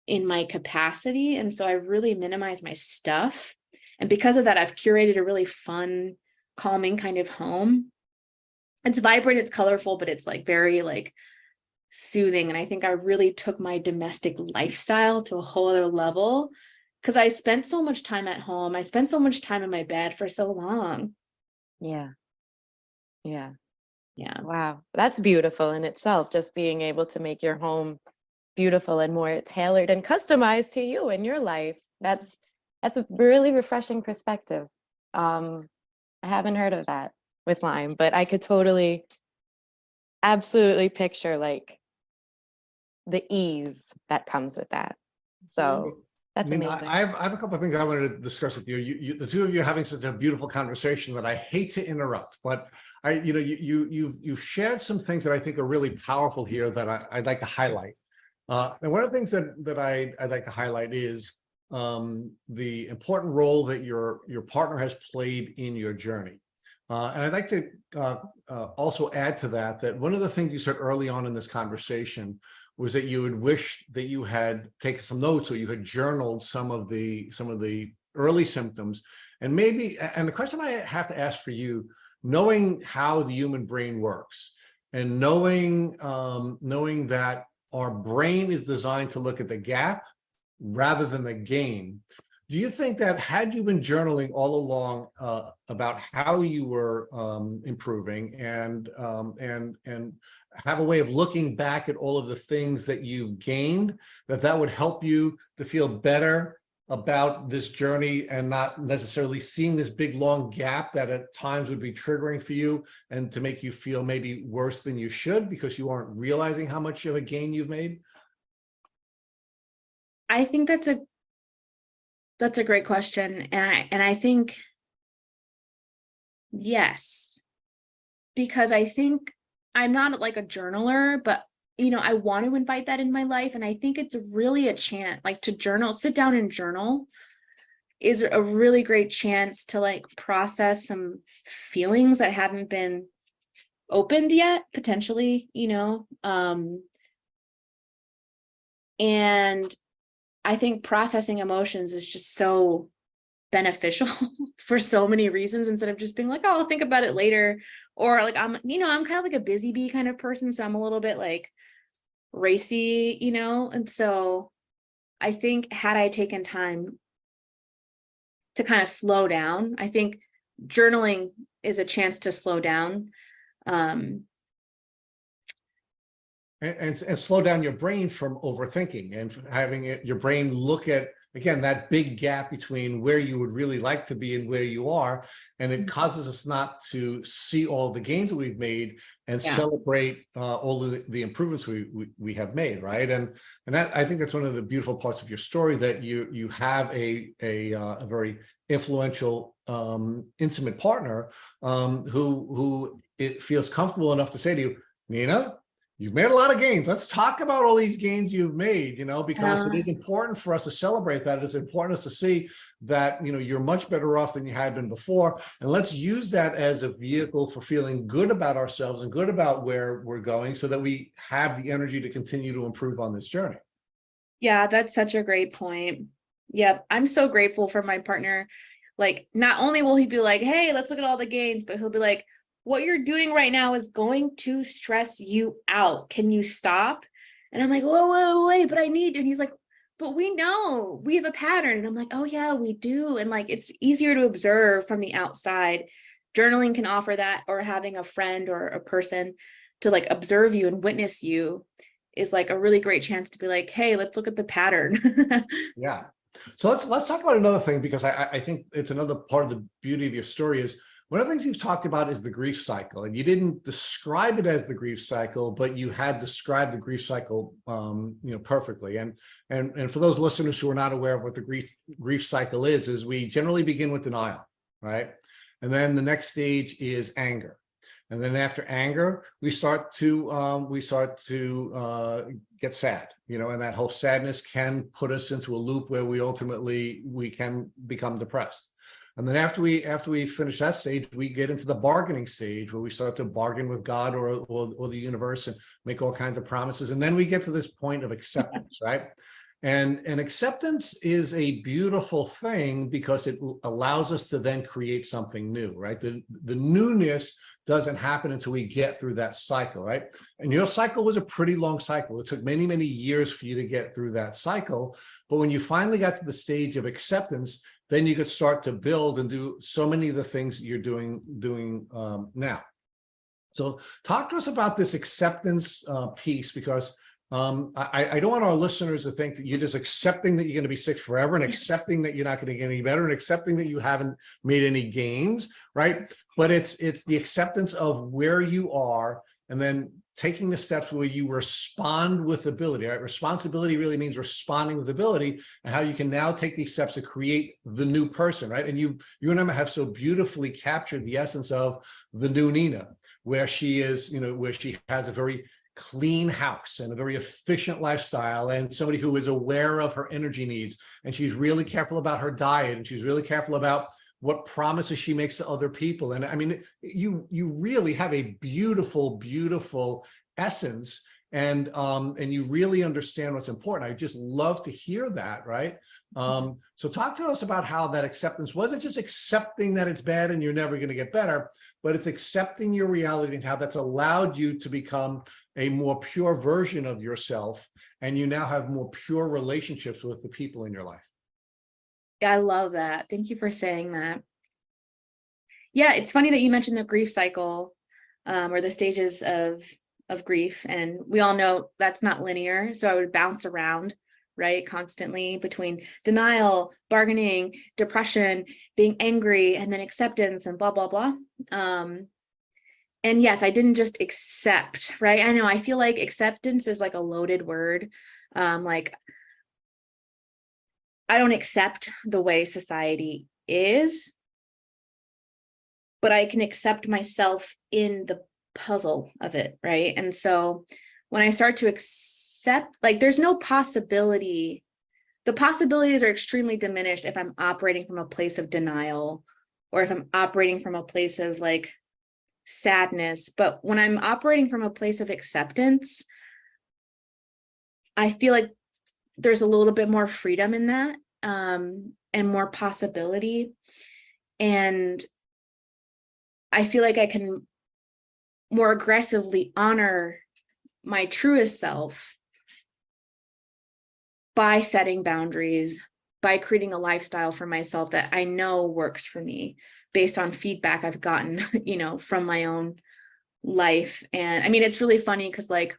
in my capacity. And so I really minimize my stuff. And because of that, I've curated a really fun, calming kind of home. It's vibrant, it's colorful, but it's like very like soothing. And I think I really took my domestic lifestyle to a whole other level because I spent so much time at home. I spent so much time in my bed for so long. Yeah. Yeah. Wow. That's beautiful in itself, just being able to make your home beautiful and more tailored and customized to you and your life. That's a really refreshing perspective. I haven't heard of that with Lyme, but I could totally absolutely picture like the ease that comes with that. So that's amazing. I have a couple of things I wanted to discuss with you. The two of you are having such a beautiful conversation that I hate to interrupt, but you've shared some things that I think are really powerful here that I'd like to highlight. And one of the things that I'd like to highlight is the important role that your partner has played in your journey. And I'd like to also add to that one of the things you said early on in this conversation was that you would wish that you had taken some notes or you had journaled some of the early symptoms. And the question I have to ask for you, knowing how the human brain works and knowing that our brain is designed to look at the gap rather than the gain. Do you think that had you been journaling all along about how you were improving and have a way of looking back at all of the things that you've gained, that would help you to feel better about this journey and not necessarily seeing this big long gap that at times would be triggering for you and to make you feel maybe worse than you should because you aren't realizing how much of a gain you've made? I think that's a great question. And I think, yes, because I think I'm not like a journaler, but I want to invite that in my life. And I think it's really a chance, like, to journal, sit down and journal is a really great chance to like process some feelings that haven't been opened yet, potentially, and I think processing emotions is just so beneficial for so many reasons, instead of just being like, oh, I'll think about it later. Or like, I'm kind of like a busy bee kind of person. So I'm a little bit like racy, and so I think had I taken time to kind of slow down, I think journaling is a chance to slow down. And slow down your brain from overthinking and having your brain look at, again, that big gap between where you would really like to be and where you are. And it causes us not to see all the gains that we've made and celebrate all of the improvements we have made, right? And that, I think that's one of the beautiful parts of your story, that you have a very influential, intimate partner who it feels comfortable enough to say to you, Nina, you've made a lot of gains. Let's talk about all these gains you've made, because it is important for us to celebrate that. It's important for us to see that, you're much better off than you had been before. And let's use that as a vehicle for feeling good about ourselves and good about where we're going, so that we have the energy to continue to improve on this journey. Yeah, that's such a great point. Yep. I'm so grateful for my partner. Like, not only will he be like, hey, let's look at all the gains, but he'll be like, what you're doing right now is going to stress you out. Can you stop? And I'm like, whoa, wait, but I need to. And he's like, but we know we have a pattern. And I'm like, oh yeah, we do. And like, it's easier to observe from the outside. Journaling can offer that, or having a friend or a person to like observe you and witness you is like a really great chance to be like, hey, let's look at the pattern. Yeah. So let's talk about another thing, because I think it's another part of the beauty of your story is, one of the things you've talked about is the grief cycle, and you didn't describe it as the grief cycle, but you had described the grief cycle, perfectly. And for those listeners who are not aware of what the grief cycle is we generally begin with denial, right? And then the next stage is anger, and then after anger, we start to get sad, and that whole sadness can put us into a loop where we can become depressed. And then after we finish that stage, we get into the bargaining stage, where we start to bargain with God or the universe and make all kinds of promises. And then we get to this point of acceptance, right? And acceptance is a beautiful thing, because it allows us to then create something new, right? The newness doesn't happen until we get through that cycle, right? And your cycle was a pretty long cycle. It took many, many years for you to get through that cycle. But when you finally got to the stage of acceptance, then you could start to build and do so many of the things you're doing now. So talk to us about this acceptance piece, because I don't want our listeners to think that you're just accepting that you're going to be sick forever, and accepting that you're not going to get any better, and accepting that you haven't made any gains, right? But it's the acceptance of where you are, and then taking the steps where you respond with ability, right? Responsibility really means responding with ability, and how you can now take these steps to create the new person, right? And you and Emma have so beautifully captured the essence of the new Nina, where she is, where she has a very clean house and a very efficient lifestyle, and somebody who is aware of her energy needs, and she's really careful about her diet, and she's really careful about what promises she makes to other people. And I mean, you really have a beautiful, beautiful essence, and you really understand what's important. I just love to hear that, right? So talk to us about how that acceptance wasn't just accepting that it's bad and you're never going to get better, but it's accepting your reality, and how that's allowed you to become a more pure version of yourself, and you now have more pure relationships with the people in your life. Yeah, I love that. Thank you for saying that. Yeah, it's funny that you mentioned the grief cycle, or the stages of grief. And we all know that's not linear. So I would bounce around, right, constantly between denial, bargaining, depression, being angry, and then acceptance, and blah, blah, blah. And yes, I didn't just accept, right? I know, I feel like acceptance is like a loaded word. Like, I don't accept the way society is, but I can accept myself in the puzzle of it, right? And so when I start to accept, like there's no possibility, the possibilities are extremely diminished if I'm operating from a place of denial or if I'm operating from a place of like sadness. But when I'm operating from a place of acceptance, I feel like there's a little bit more freedom in that, and more possibility. And I feel like I can more aggressively honor my truest self by setting boundaries, by creating a lifestyle for myself that I know works for me based on feedback I've gotten, you know, from my own life. And I mean, it's really funny because like,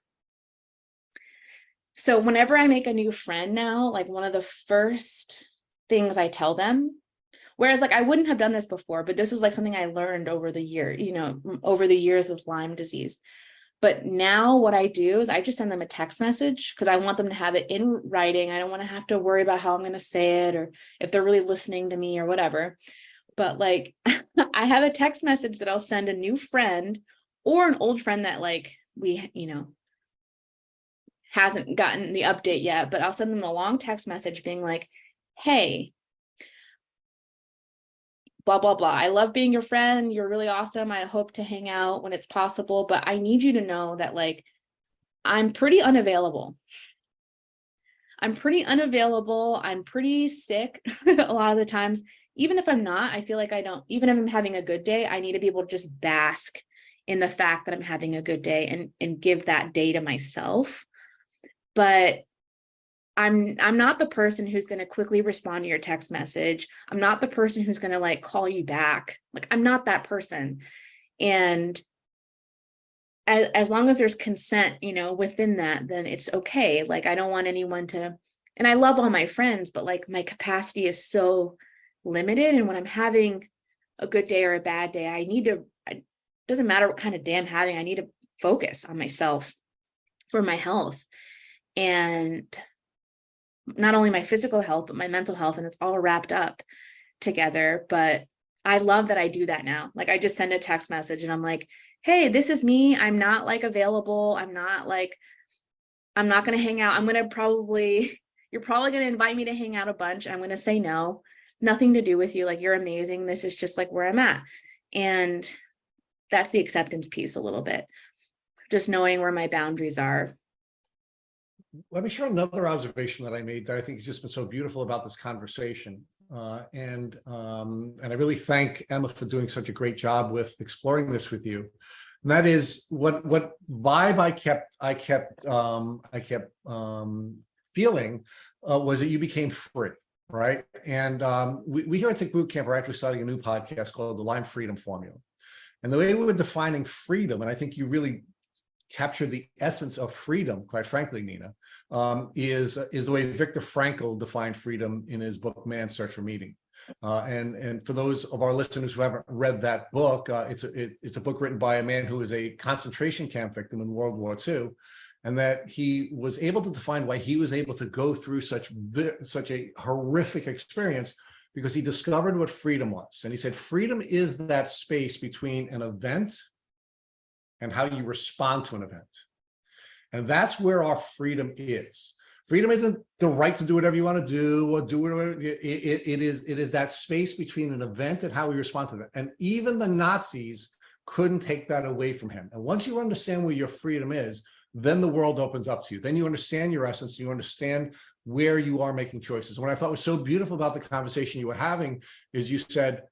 so whenever I make a new friend now, like one of the first things I tell them, whereas like I wouldn't have done this before, but this was like something I learned over the year, you know, over the years with Lyme disease. But now what I do is I just send them a text message because I want them to have it in writing. I don't want to have to worry about how I'm going to say it or if they're really listening to me or whatever. But like I have a text message that I'll send a new friend or an old friend that like we, you know, hasn't gotten the update yet, but I'll send them a long text message being like, hey, blah, blah, blah. I love being your friend. You're really awesome. I hope to hang out when it's possible, but I need you to know that like, I'm pretty unavailable. I'm pretty sick a lot of the times. Even if I'm not, I feel like even if I'm having a good day, I need to be able to just bask in the fact that I'm having a good day and give that day to myself. But I'm not the person who's going to quickly respond to your text message. I'm not the person who's going to like call you back. Like I'm not that person. And as long as there's consent, you know, within that, then it's okay. Like I don't want anyone to, and I love all my friends, but like my capacity is so limited. And when I'm having a good day or a bad day, it doesn't matter what kind of day I'm having, I need to focus on myself for my health. And not only my physical health, but my mental health, and it's all wrapped up together. But I love that I do that now. Like I just send a text message and I'm like, hey, this is me. I'm not like available. I'm not going to hang out. You're probably going to invite me to hang out a bunch. I'm going to say no, nothing to do with you. Like you're amazing. This is just like where I'm at. And that's the acceptance piece a little bit. Just knowing where my boundaries are. Let me share another observation that I made that I think has just been so beautiful about this conversation. And I really thank Emma for doing such a great job with exploring this with you. And that is what vibe I kept feeling was that you became free, right? And we here at Tick Boot Camp are actually starting a new podcast called the Lyme Freedom Formula. And the way we were defining freedom, and I think you really captured the essence of freedom, quite frankly, Nina, is the way Viktor Frankl defined freedom in his book, Man's Search for Meaning. And for those of our listeners who haven't read that book, it's a book written by a man who was a concentration camp victim in World War II, and that he was able to define why he was able to go through such a horrific experience, because he discovered what freedom was. And he said, freedom is that space between an event and how you respond to an event. And that's where our freedom is. Freedom isn't the right to do whatever you want to do or do whatever. It is that space between an event and how we respond to that. And even the Nazis couldn't take that away from him. And once you understand where your freedom is, then the world opens up to you. Then you understand your essence. You understand where you are making choices. What I thought was so beautiful about the conversation you were having is you said,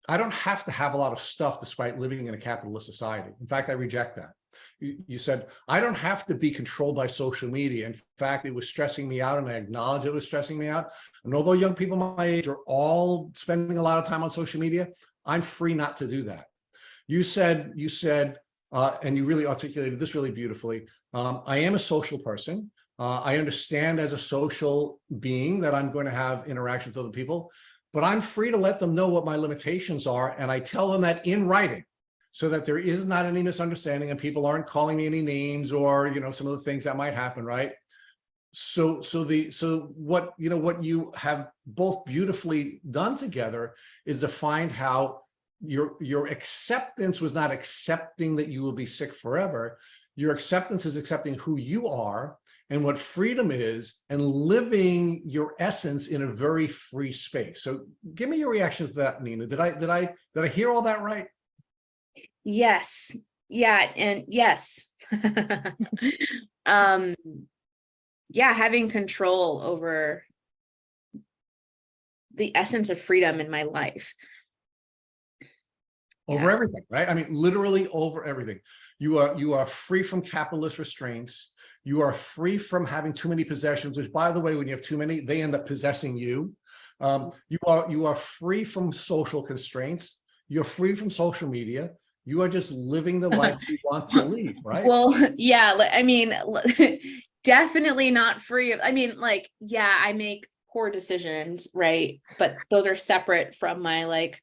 I don't have to have a lot of stuff despite living in a capitalist society. In fact, I reject that. You said, I don't have to be controlled by social media. In fact, it was stressing me out, and I acknowledge it was stressing me out. And although young people my age are all spending a lot of time on social media, I'm free not to do that. You said, and you really articulated this really beautifully, I am a social person. I understand as a social being that I'm going to have interactions with other people, but I'm free to let them know what my limitations are. And I tell them that in writing, so that there is not any misunderstanding and people aren't calling me any names or, you know, some of the things that might happen, right? So what you have both beautifully done together is defined how your acceptance was not accepting that you will be sick forever. Your acceptance is accepting who you are and what freedom is, and living your essence in a very free space. So give me your reaction to that, Nina. Did I hear all that right? Yes. Yeah. And yes. Yeah, having control over the essence of freedom in my life. Over everything, right? I mean, literally over everything. You are free from capitalist restraints. You are free from having too many possessions, which, by the way, when you have too many, they end up possessing you. You are free from social constraints. You're free from social media. You are just living the life you want to lead, right? Well, yeah, I mean, definitely not free of, I mean, like, yeah, I make poor decisions, right? But those are separate from my, like,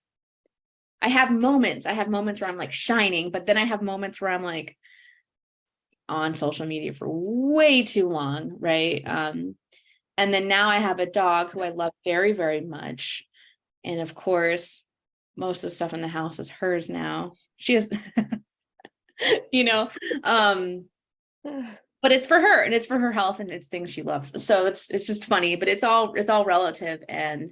I have moments where I'm like shining, but then I have moments where I'm like on social media for way too long, right? And then now I have a dog who I love very, very much. And of course, most of the stuff in the house is hers now. She has, you know, but it's for her and it's for her health and it's things she loves. So it's just funny, but it's all relative. And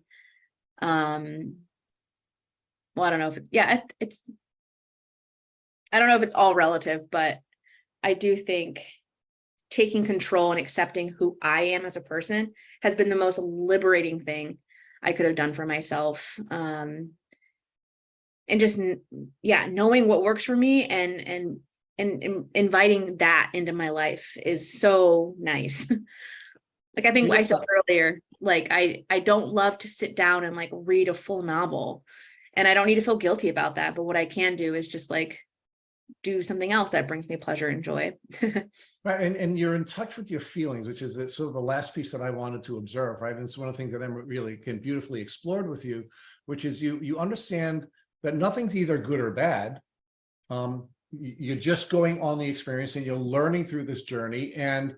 well, I don't know if I don't know if it's all relative, but I do think taking control and accepting who I am as a person has been the most liberating thing I could have done for myself. And just, yeah, knowing what works for me and inviting that into my life is so nice. Like I think I said earlier, like I don't love to sit down and like read a full novel, and I don't need to feel guilty about that. But what I can do is just like do something else that brings me pleasure and joy. Right, and you're in touch with your feelings, which is sort of the last piece that I wanted to observe, right? And it's one of the things that Emma really can beautifully explored with you, which is you understand that nothing's either good or bad. You're just going on the experience and you're learning through this journey, and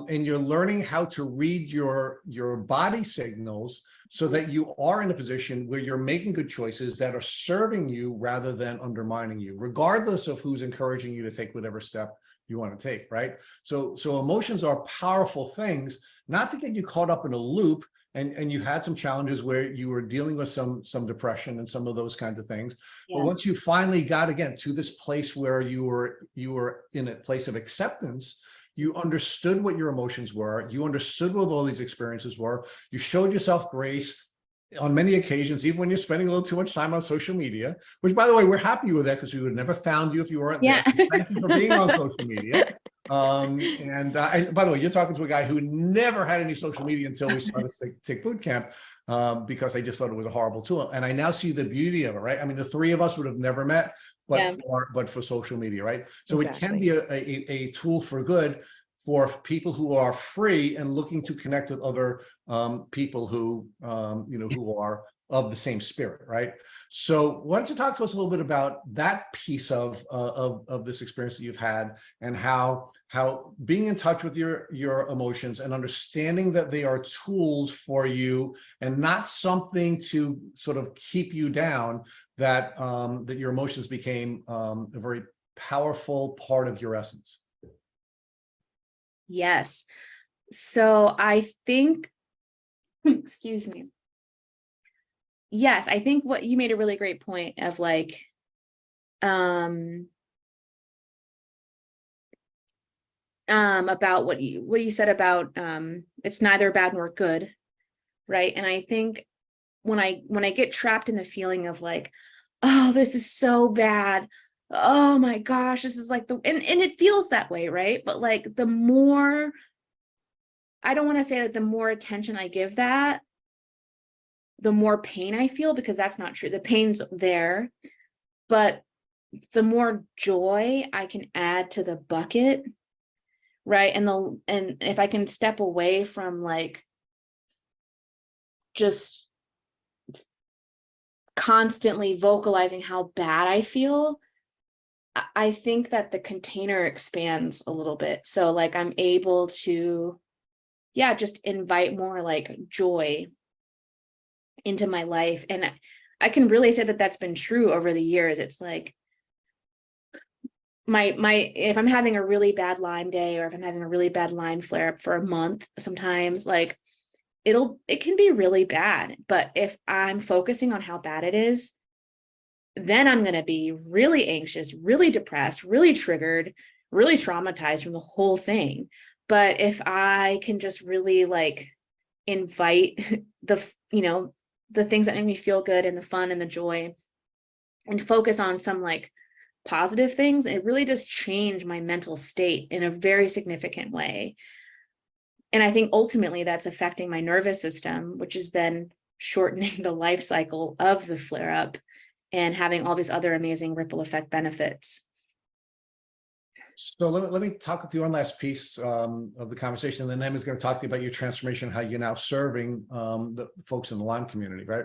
you're learning how to read your body signals so that you are in a position where you're making good choices that are serving you rather than undermining you, regardless of who's encouraging you to take whatever step you want to take, right? So emotions are powerful things, not to get you caught up in a loop. And you had some challenges where you were dealing with some depression and some of those kinds of things. Yeah. But once you finally got, again, to this place where you were in a place of acceptance, you understood what your emotions were. You understood what all these experiences were. You showed yourself grace on many occasions, even when you're spending a little too much time on social media, which, by the way, we're happy with that because we would have never found you if you weren't there. Thank you for being on social media. By the way, you're talking to a guy who never had any social media until we started Tick Boot Camp, because I just thought it was a horrible tool. And I now see the beauty of it, right? I mean, the three of us would have never met, but for social media, right? So exactly. It can be a tool for good for people who are free and looking to connect with other people who who are of the same spirit, right? So why don't you talk to us a little bit about that piece of this experience that you've had, and how being in touch with your emotions and understanding that they are tools for you and not something to sort of keep you down, that your emotions became a very powerful part of your essence. Yes. So I think, excuse me. Yes, I think what you made a really great point of like, about what you said about, it's neither bad nor good. Right. And I think when I get trapped in the feeling of like, oh, this is so bad. Oh my gosh, this is like and it feels that way, right? But like the more, I don't want to say that the more attention I give that, the more pain I feel, because that's not true. The pain's there, but the more joy I can add to the bucket, right? And if I can step away from like just constantly vocalizing how bad I feel, I think that the container expands a little bit. So like I'm able to, just invite more like joy into my life. And I can really say that that's been true over the years. It's like if I'm having a really bad Lyme day, or if I'm having a really bad Lyme flare up for a month, sometimes like it can be really bad. But if I'm focusing on how bad it is, then I'm going to be really anxious, really depressed, really triggered, really traumatized from the whole thing. But if I can just really like invite the things that make me feel good, and the fun and the joy, and focus on some like positive things, it really does change my mental state in a very significant way. And I think ultimately that's affecting my nervous system, which is then shortening the life cycle of the flare up and having all these other amazing ripple effect benefits. So let me talk with you one last piece of the conversation, and then Emma's going to talk to you about your transformation, how you're now serving the folks in the Lyme community, right?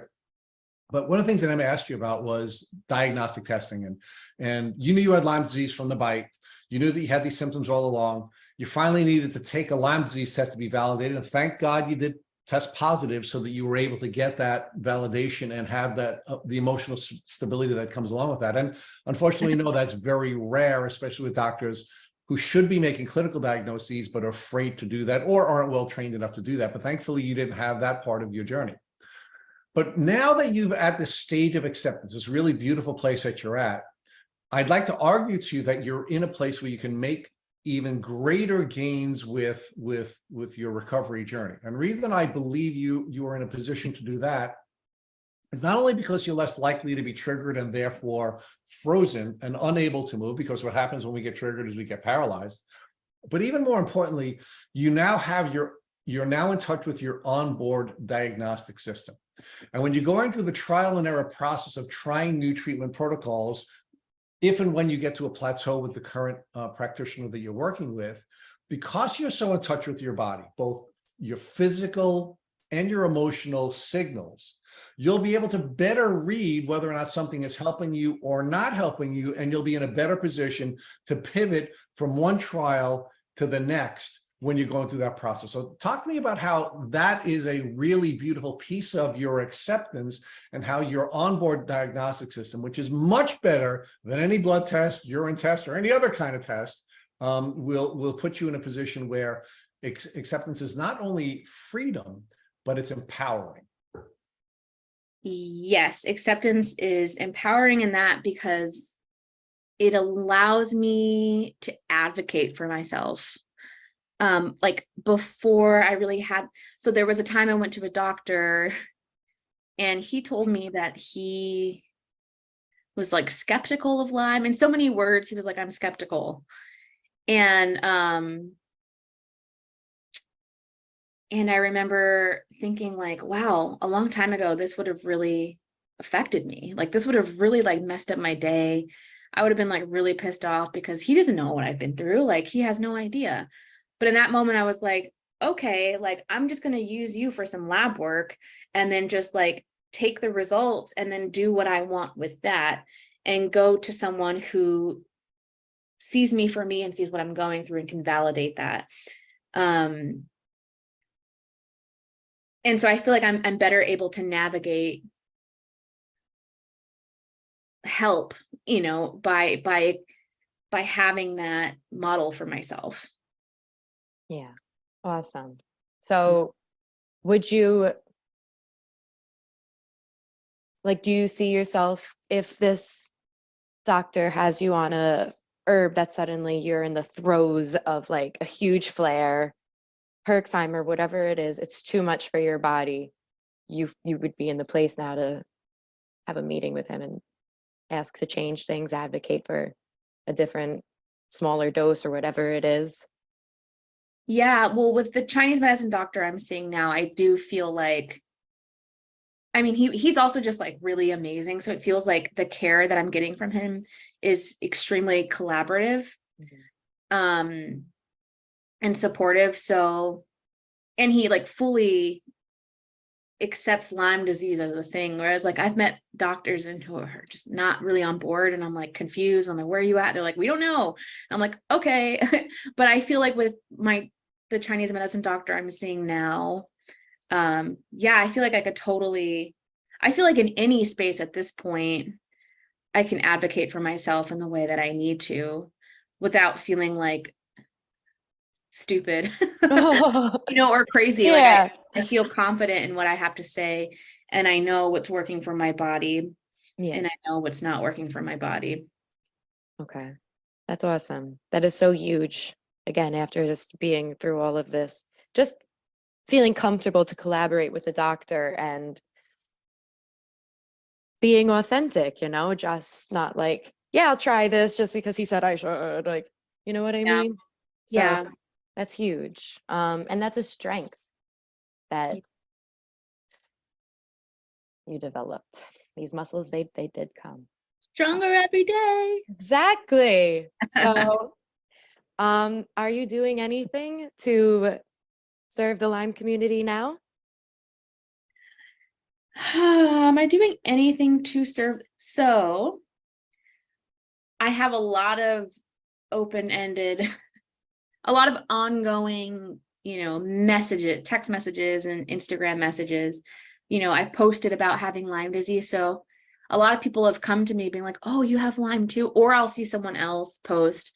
But one of the things that Emma asked you about was diagnostic testing, and you knew you had Lyme disease from the bite. You knew that you had these symptoms all along. You finally needed to take a Lyme disease test to be validated, and thank God you did test positive, so that you were able to get that validation and have that the emotional stability that comes along with that. And unfortunately, no, that's very rare, especially with doctors who should be making clinical diagnoses but are afraid to do that, or aren't well trained enough to do that. But thankfully, you didn't have that part of your journey. But now that you've at this stage of acceptance, this really beautiful place that you're at, I'd like to argue to you that you're in a place where you can make even greater gains with your recovery journey. And the reason I believe you are in a position to do that is not only because you're less likely to be triggered and therefore frozen and unable to move, because what happens when we get triggered is we get paralyzed, but even more importantly, you're now in touch with your onboard diagnostic system. And when you're going through the trial and error process of trying new treatment protocols, if and when you get to a plateau with the current practitioner that you're working with, because you're so in touch with your body, both your physical and your emotional signals, you'll be able to better read whether or not something is helping you or not helping you, and you'll be in a better position to pivot from one trial to the next when you're going through that process. So talk to me about how that is a really beautiful piece of your acceptance, and how your onboard diagnostic system, which is much better than any blood test, urine test, or any other kind of test, will put you in a position where acceptance is not only freedom, but it's empowering. Yes, acceptance is empowering in that, because it allows me to advocate for myself. Like before I really had, so there was a time I went to a doctor and he told me that he was like skeptical of Lyme. In so many words, he was like, I'm skeptical. And I remember thinking like, wow, a long time ago, this would have really affected me. Like this would have really like messed up my day. I would have been like really pissed off because he doesn't know what I've been through. Like he has no idea. But in that moment, I was like, okay, like I'm just going to use you for some lab work, and then just like take the results and then do what I want with that, and go to someone who sees me for me and sees what I'm going through and can validate that. And so I feel like I'm better able to navigate help, by having that model for myself. Yeah. Awesome. So would you, like, do you see yourself, if this doctor has you on a herb that suddenly you're in the throes of like a huge flare, Herxheimer, whatever it is, it's too much for your body, you would be in the place now to have a meeting with him and ask to change things, advocate for a different, smaller dose or whatever it is? Yeah, well, with the Chinese medicine doctor I'm seeing now, I do feel like, I mean, he's also just like really amazing. So it feels like the care that I'm getting from him is extremely collaborative, and supportive. So, and he like fully accepts Lyme disease as a thing. Whereas like I've met doctors who are just not really on board, and I'm like confused. I'm like, where are you at? They're like, we don't know. I'm like, okay. But I feel like with the Chinese medicine doctor I'm seeing now, yeah, I feel like I feel like in any space at this point, I can advocate for myself in the way that I need to. without feeling like stupid, Oh, or crazy. yeah. Like I feel confident in what I have to say, and I know what's working for my body, Yeah. and I know what's not working for my body. Okay. That's awesome. That is so huge. Again, after just being through all of this, just feeling comfortable to collaborate with the doctor and being authentic, just not like, yeah, I'll try this just because he said I should, like, you know what I mean? So Yeah. that's huge. And that's a strength that you developed. These muscles, they did come. Stronger every day. Exactly. So, are you doing anything to serve the Lyme community now? Am I doing anything to serve? So I have a lot of open-ended, a lot of ongoing, messages, text messages and Instagram messages. I've posted about having Lyme disease. So a lot of people have come to me being like, oh, you have Lyme too. Or I'll see someone else post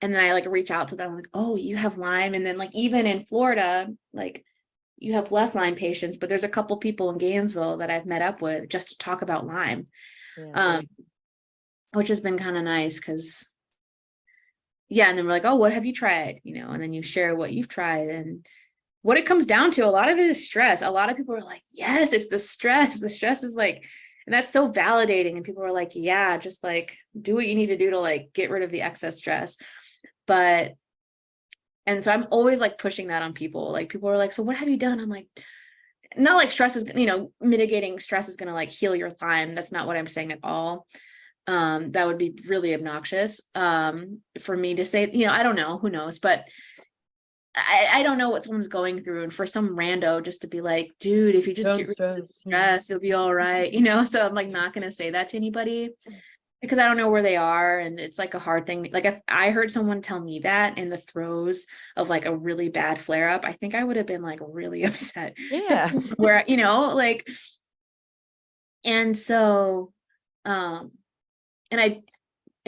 and then I like reach out to them like, oh, you have Lyme. And then like, even in Florida, like you have less Lyme patients, but there's a couple people in Gainesville that I've met up with just to talk about Lyme, Yeah. which has been kind of nice because, yeah. And then we're like, oh, what have you tried? And then you share what you've tried. And what it comes down to, a lot of it is stress. A lot of people are like, yes, it's the stress. The stress is like, and that's so validating. And people are like, yeah, just like do what you need to do to like get rid of the excess stress. And so I'm always like pushing that on people. Like people are like, so what have you done? I'm like, not like stress is, mitigating stress is going to like heal your Lyme. That's not what I'm saying at all. That would be really obnoxious for me to say, I don't know, who knows, but I don't know what someone's going through. And for some rando just to be like, dude, if you just get rid of the stress, you'll be all right. So I'm like not going to say that to anybody because I don't know where they are. And it's like a hard thing. Like if I heard someone tell me that in the throes of like a really bad flare up, I think I would have been like really upset. Yeah. Where, like, and so, and I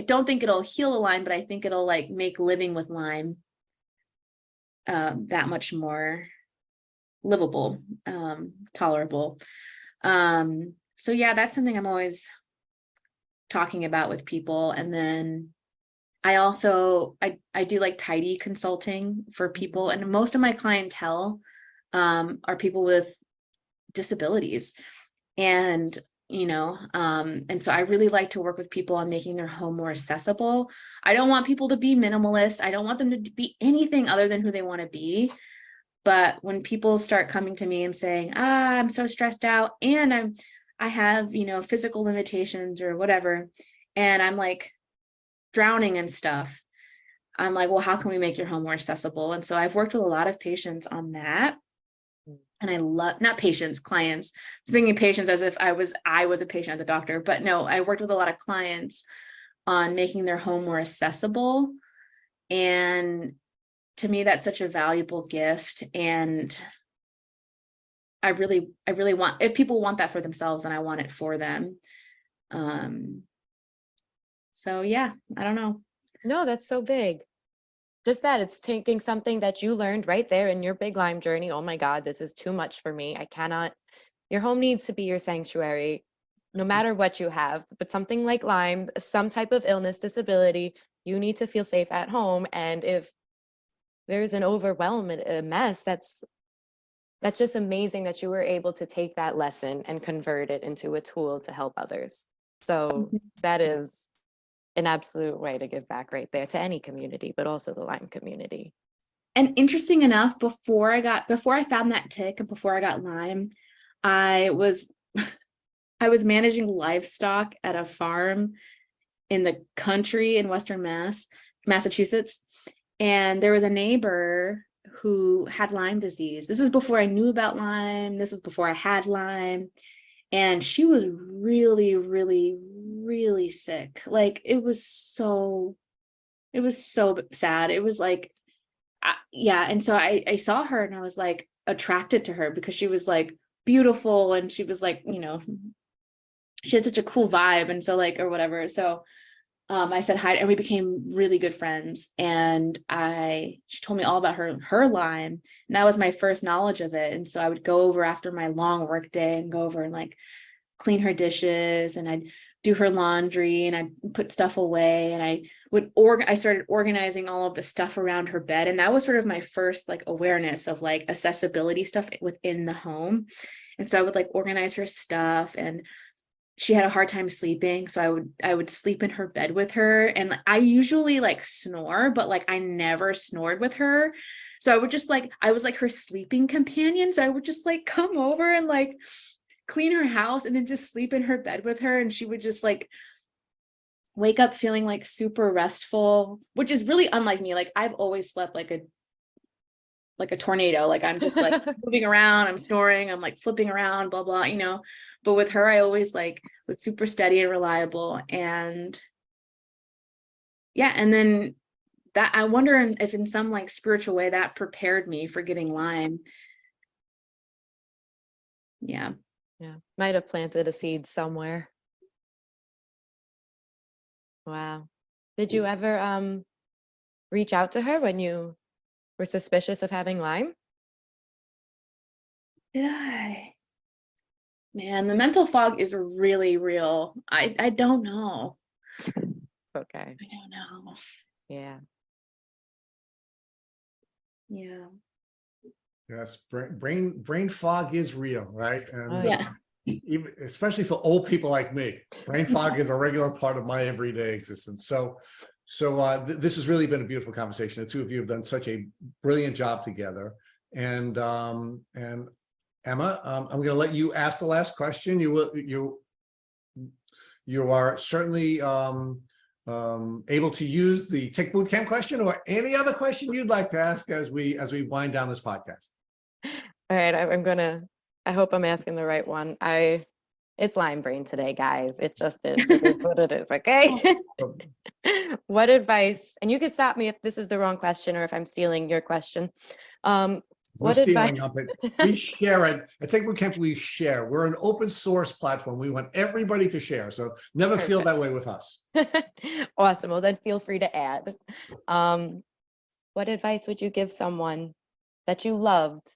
don't think it'll heal the Lyme, but I think it'll like make living with Lyme that much more livable, tolerable. So yeah, that's something I'm always talking about with people. And then I also I do like tidy consulting for people, and most of my clientele are people with disabilities. And and so I really like to work with people on making their home more accessible. I don't want people to be minimalist. I don't want them to be anything other than who they want to be. But when people start coming to me and saying, I'm so stressed out and I have, physical limitations or whatever, and I'm like drowning in stuff, I'm like, well, how can we make your home more accessible? And so I've worked with a lot of patients on that. And I love, not patients, clients, speaking of patients as if I was a patient at the doctor, but no, I worked with a lot of clients on making their home more accessible. And to me, that's such a valuable gift. And I really want, if people want that for themselves, and I want it for them. So yeah, I don't know. No, that's so big. Just that it's taking something that you learned right there in your big Lyme journey. Oh my God, this is too much for me. I cannot. Your home needs to be your sanctuary, no matter what you have. But something like Lyme, some type of illness, disability, you need to feel safe at home. And if there's an overwhelm, a mess, that's just amazing that you were able to take that lesson and convert it into a tool to help others. So that is an absolute way to give back right there to any community, but also the Lyme community. And interesting enough, before I found that tick and before I got Lyme, I was managing livestock at a farm in the country in Western Massachusetts. And there was a neighbor who had Lyme disease. This was before I knew about Lyme. This was before I had Lyme. And she was really, really, really sick. Like it was so sad. It was like, yeah. And so I saw her and I was like attracted to her because she was like beautiful. And she was like, she had such a cool vibe. And so like, or whatever. So, I said hi, and we became really good friends. And she told me all about her Lyme, and that was my first knowledge of it. And so I would go over after my long work day and go over and like clean her dishes, and I'd do her laundry, and I'd put stuff away, and I started organizing all of the stuff around her bed. And that was sort of my first like awareness of like accessibility stuff within the home. And so I would like organize her stuff, and she had a hard time sleeping. So I would sleep in her bed with her. And I usually like snore, but like I never snored with her. So I was like her sleeping companion. So I would just like come over and like clean her house and then just sleep in her bed with her. And she would just like wake up feeling like super restful, which is really unlike me. Like I've always slept like a tornado. Like I'm just like moving around, I'm snoring, I'm like flipping around, blah, blah, you know. But with her, I always like was super steady and reliable. And yeah, and then that, I wonder if in some like spiritual way that prepared me for getting Lyme. Yeah. Yeah. Might have planted a seed somewhere. Wow. Did you ever reach out to her when you were suspicious of having Lyme? Did I? Man, the mental fog is really real. I don't know. Okay. I don't know. Yeah. Yeah. Yes, brain fog is real, right? And Yeah. even especially for old people like me, brain fog is a regular part of my everyday existence. So this has really been a beautiful conversation. The two of you have done such a brilliant job together. And Emma, I'm going to let you ask the last question. You are certainly able to use the Tick Bootcamp question or any other question you'd like to ask as we wind down this podcast. All right, I hope I'm asking the right one. It's Lyme brain today, guys. It just is. It is what it is, okay? What advice, and you could stop me if this is the wrong question or if I'm stealing your question. What advice? We share it. At Tick Bootcamp, we share. We're an open source platform. We want everybody to share. So never feel that way with us. Awesome. Well, then feel free to add. What advice would you give someone that you loved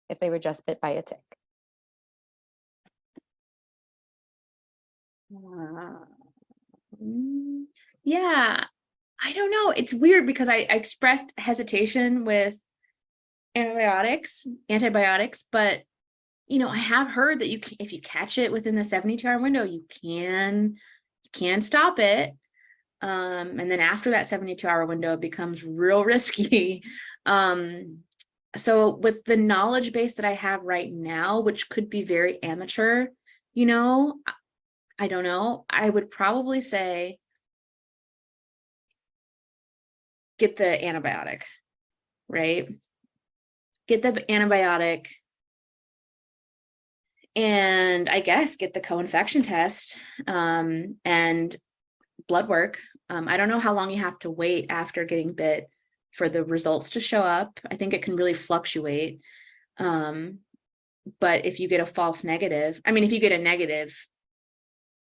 if they were just bit by a tick? Yeah, I don't know. It's weird because I expressed hesitation with antibiotics, but you know, I have heard that if you catch it within the 72-hour window, you can stop it. And then after that 72-hour window, it becomes real risky. So with the knowledge base that I have right now, which could be very amateur, you know, I don't know, I would probably say get the antibiotic, right? Get the antibiotic, and I guess get the co-infection test and blood work. I don't know how long you have to wait after getting bit for the results to show up. I think it can really fluctuate. But if you get a false negative, if you get a negative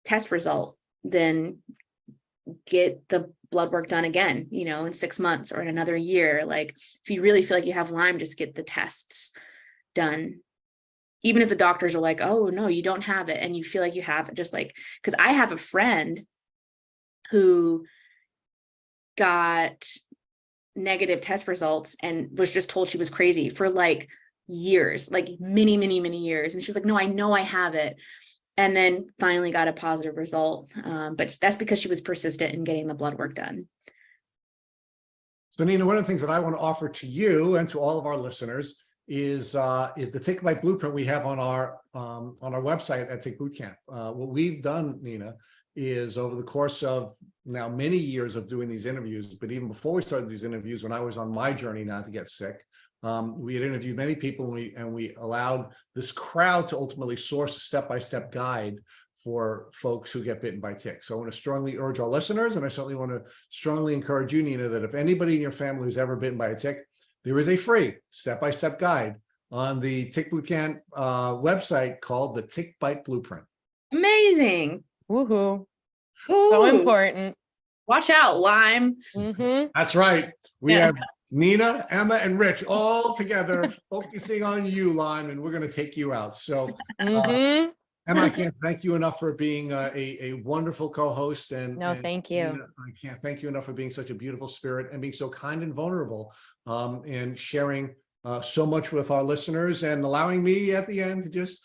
test result, then get the blood work done again, you know, in 6 months or in another year. Like if you really feel like you have Lyme, just get the tests done. Even if the doctors are like, oh, no, you don't have it. And you feel like you have it, just like, because I have a friend who got negative test results and was just told she was crazy for like years, like many, many, many years. And she was like, no, I know I have it. And then finally got a positive result. But that's because she was persistent in getting the blood work done. So Nina, one of the things that I want to offer to you and to all of our listeners is the Tick Bite Blueprint we have on our website at Tick Bootcamp. What we've done, Nina, is over the course of now many years of doing these interviews, but even before we started these interviews, when I was on my journey not to get sick, we had interviewed many people, and we allowed this crowd to ultimately source a step-by-step guide for folks who get bitten by ticks. So I want to strongly urge our listeners, and I certainly want to strongly encourage you, Nina, that if anybody in your family who's ever bitten by a tick, there is a free step-by-step guide on the Tick Bootcamp website called the Tick Bite Blueprint. Amazing. Woohoo. Ooh. So important. Watch out, Lyme. That's right. We have Nina, Emma, and Rich all together focusing on you, Lyme, and we're going to take you out. So, Emma, I can't thank you enough for being a wonderful co-host. And thank you. Nina, I can't thank you enough for being such a beautiful spirit and being so kind and vulnerable, and sharing so much with our listeners, and allowing me at the end to just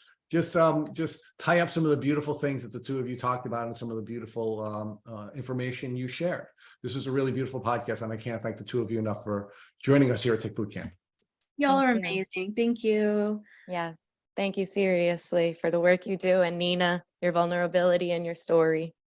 tie up some of the beautiful things that the two of you talked about, and some of the beautiful information you shared. This was a really beautiful podcast, and I can't thank the two of you enough for joining us here at Tick Boot Camp. Y'all are amazing. Thank you. Yes. Thank you seriously for the work you do, and Nina, your vulnerability and your story.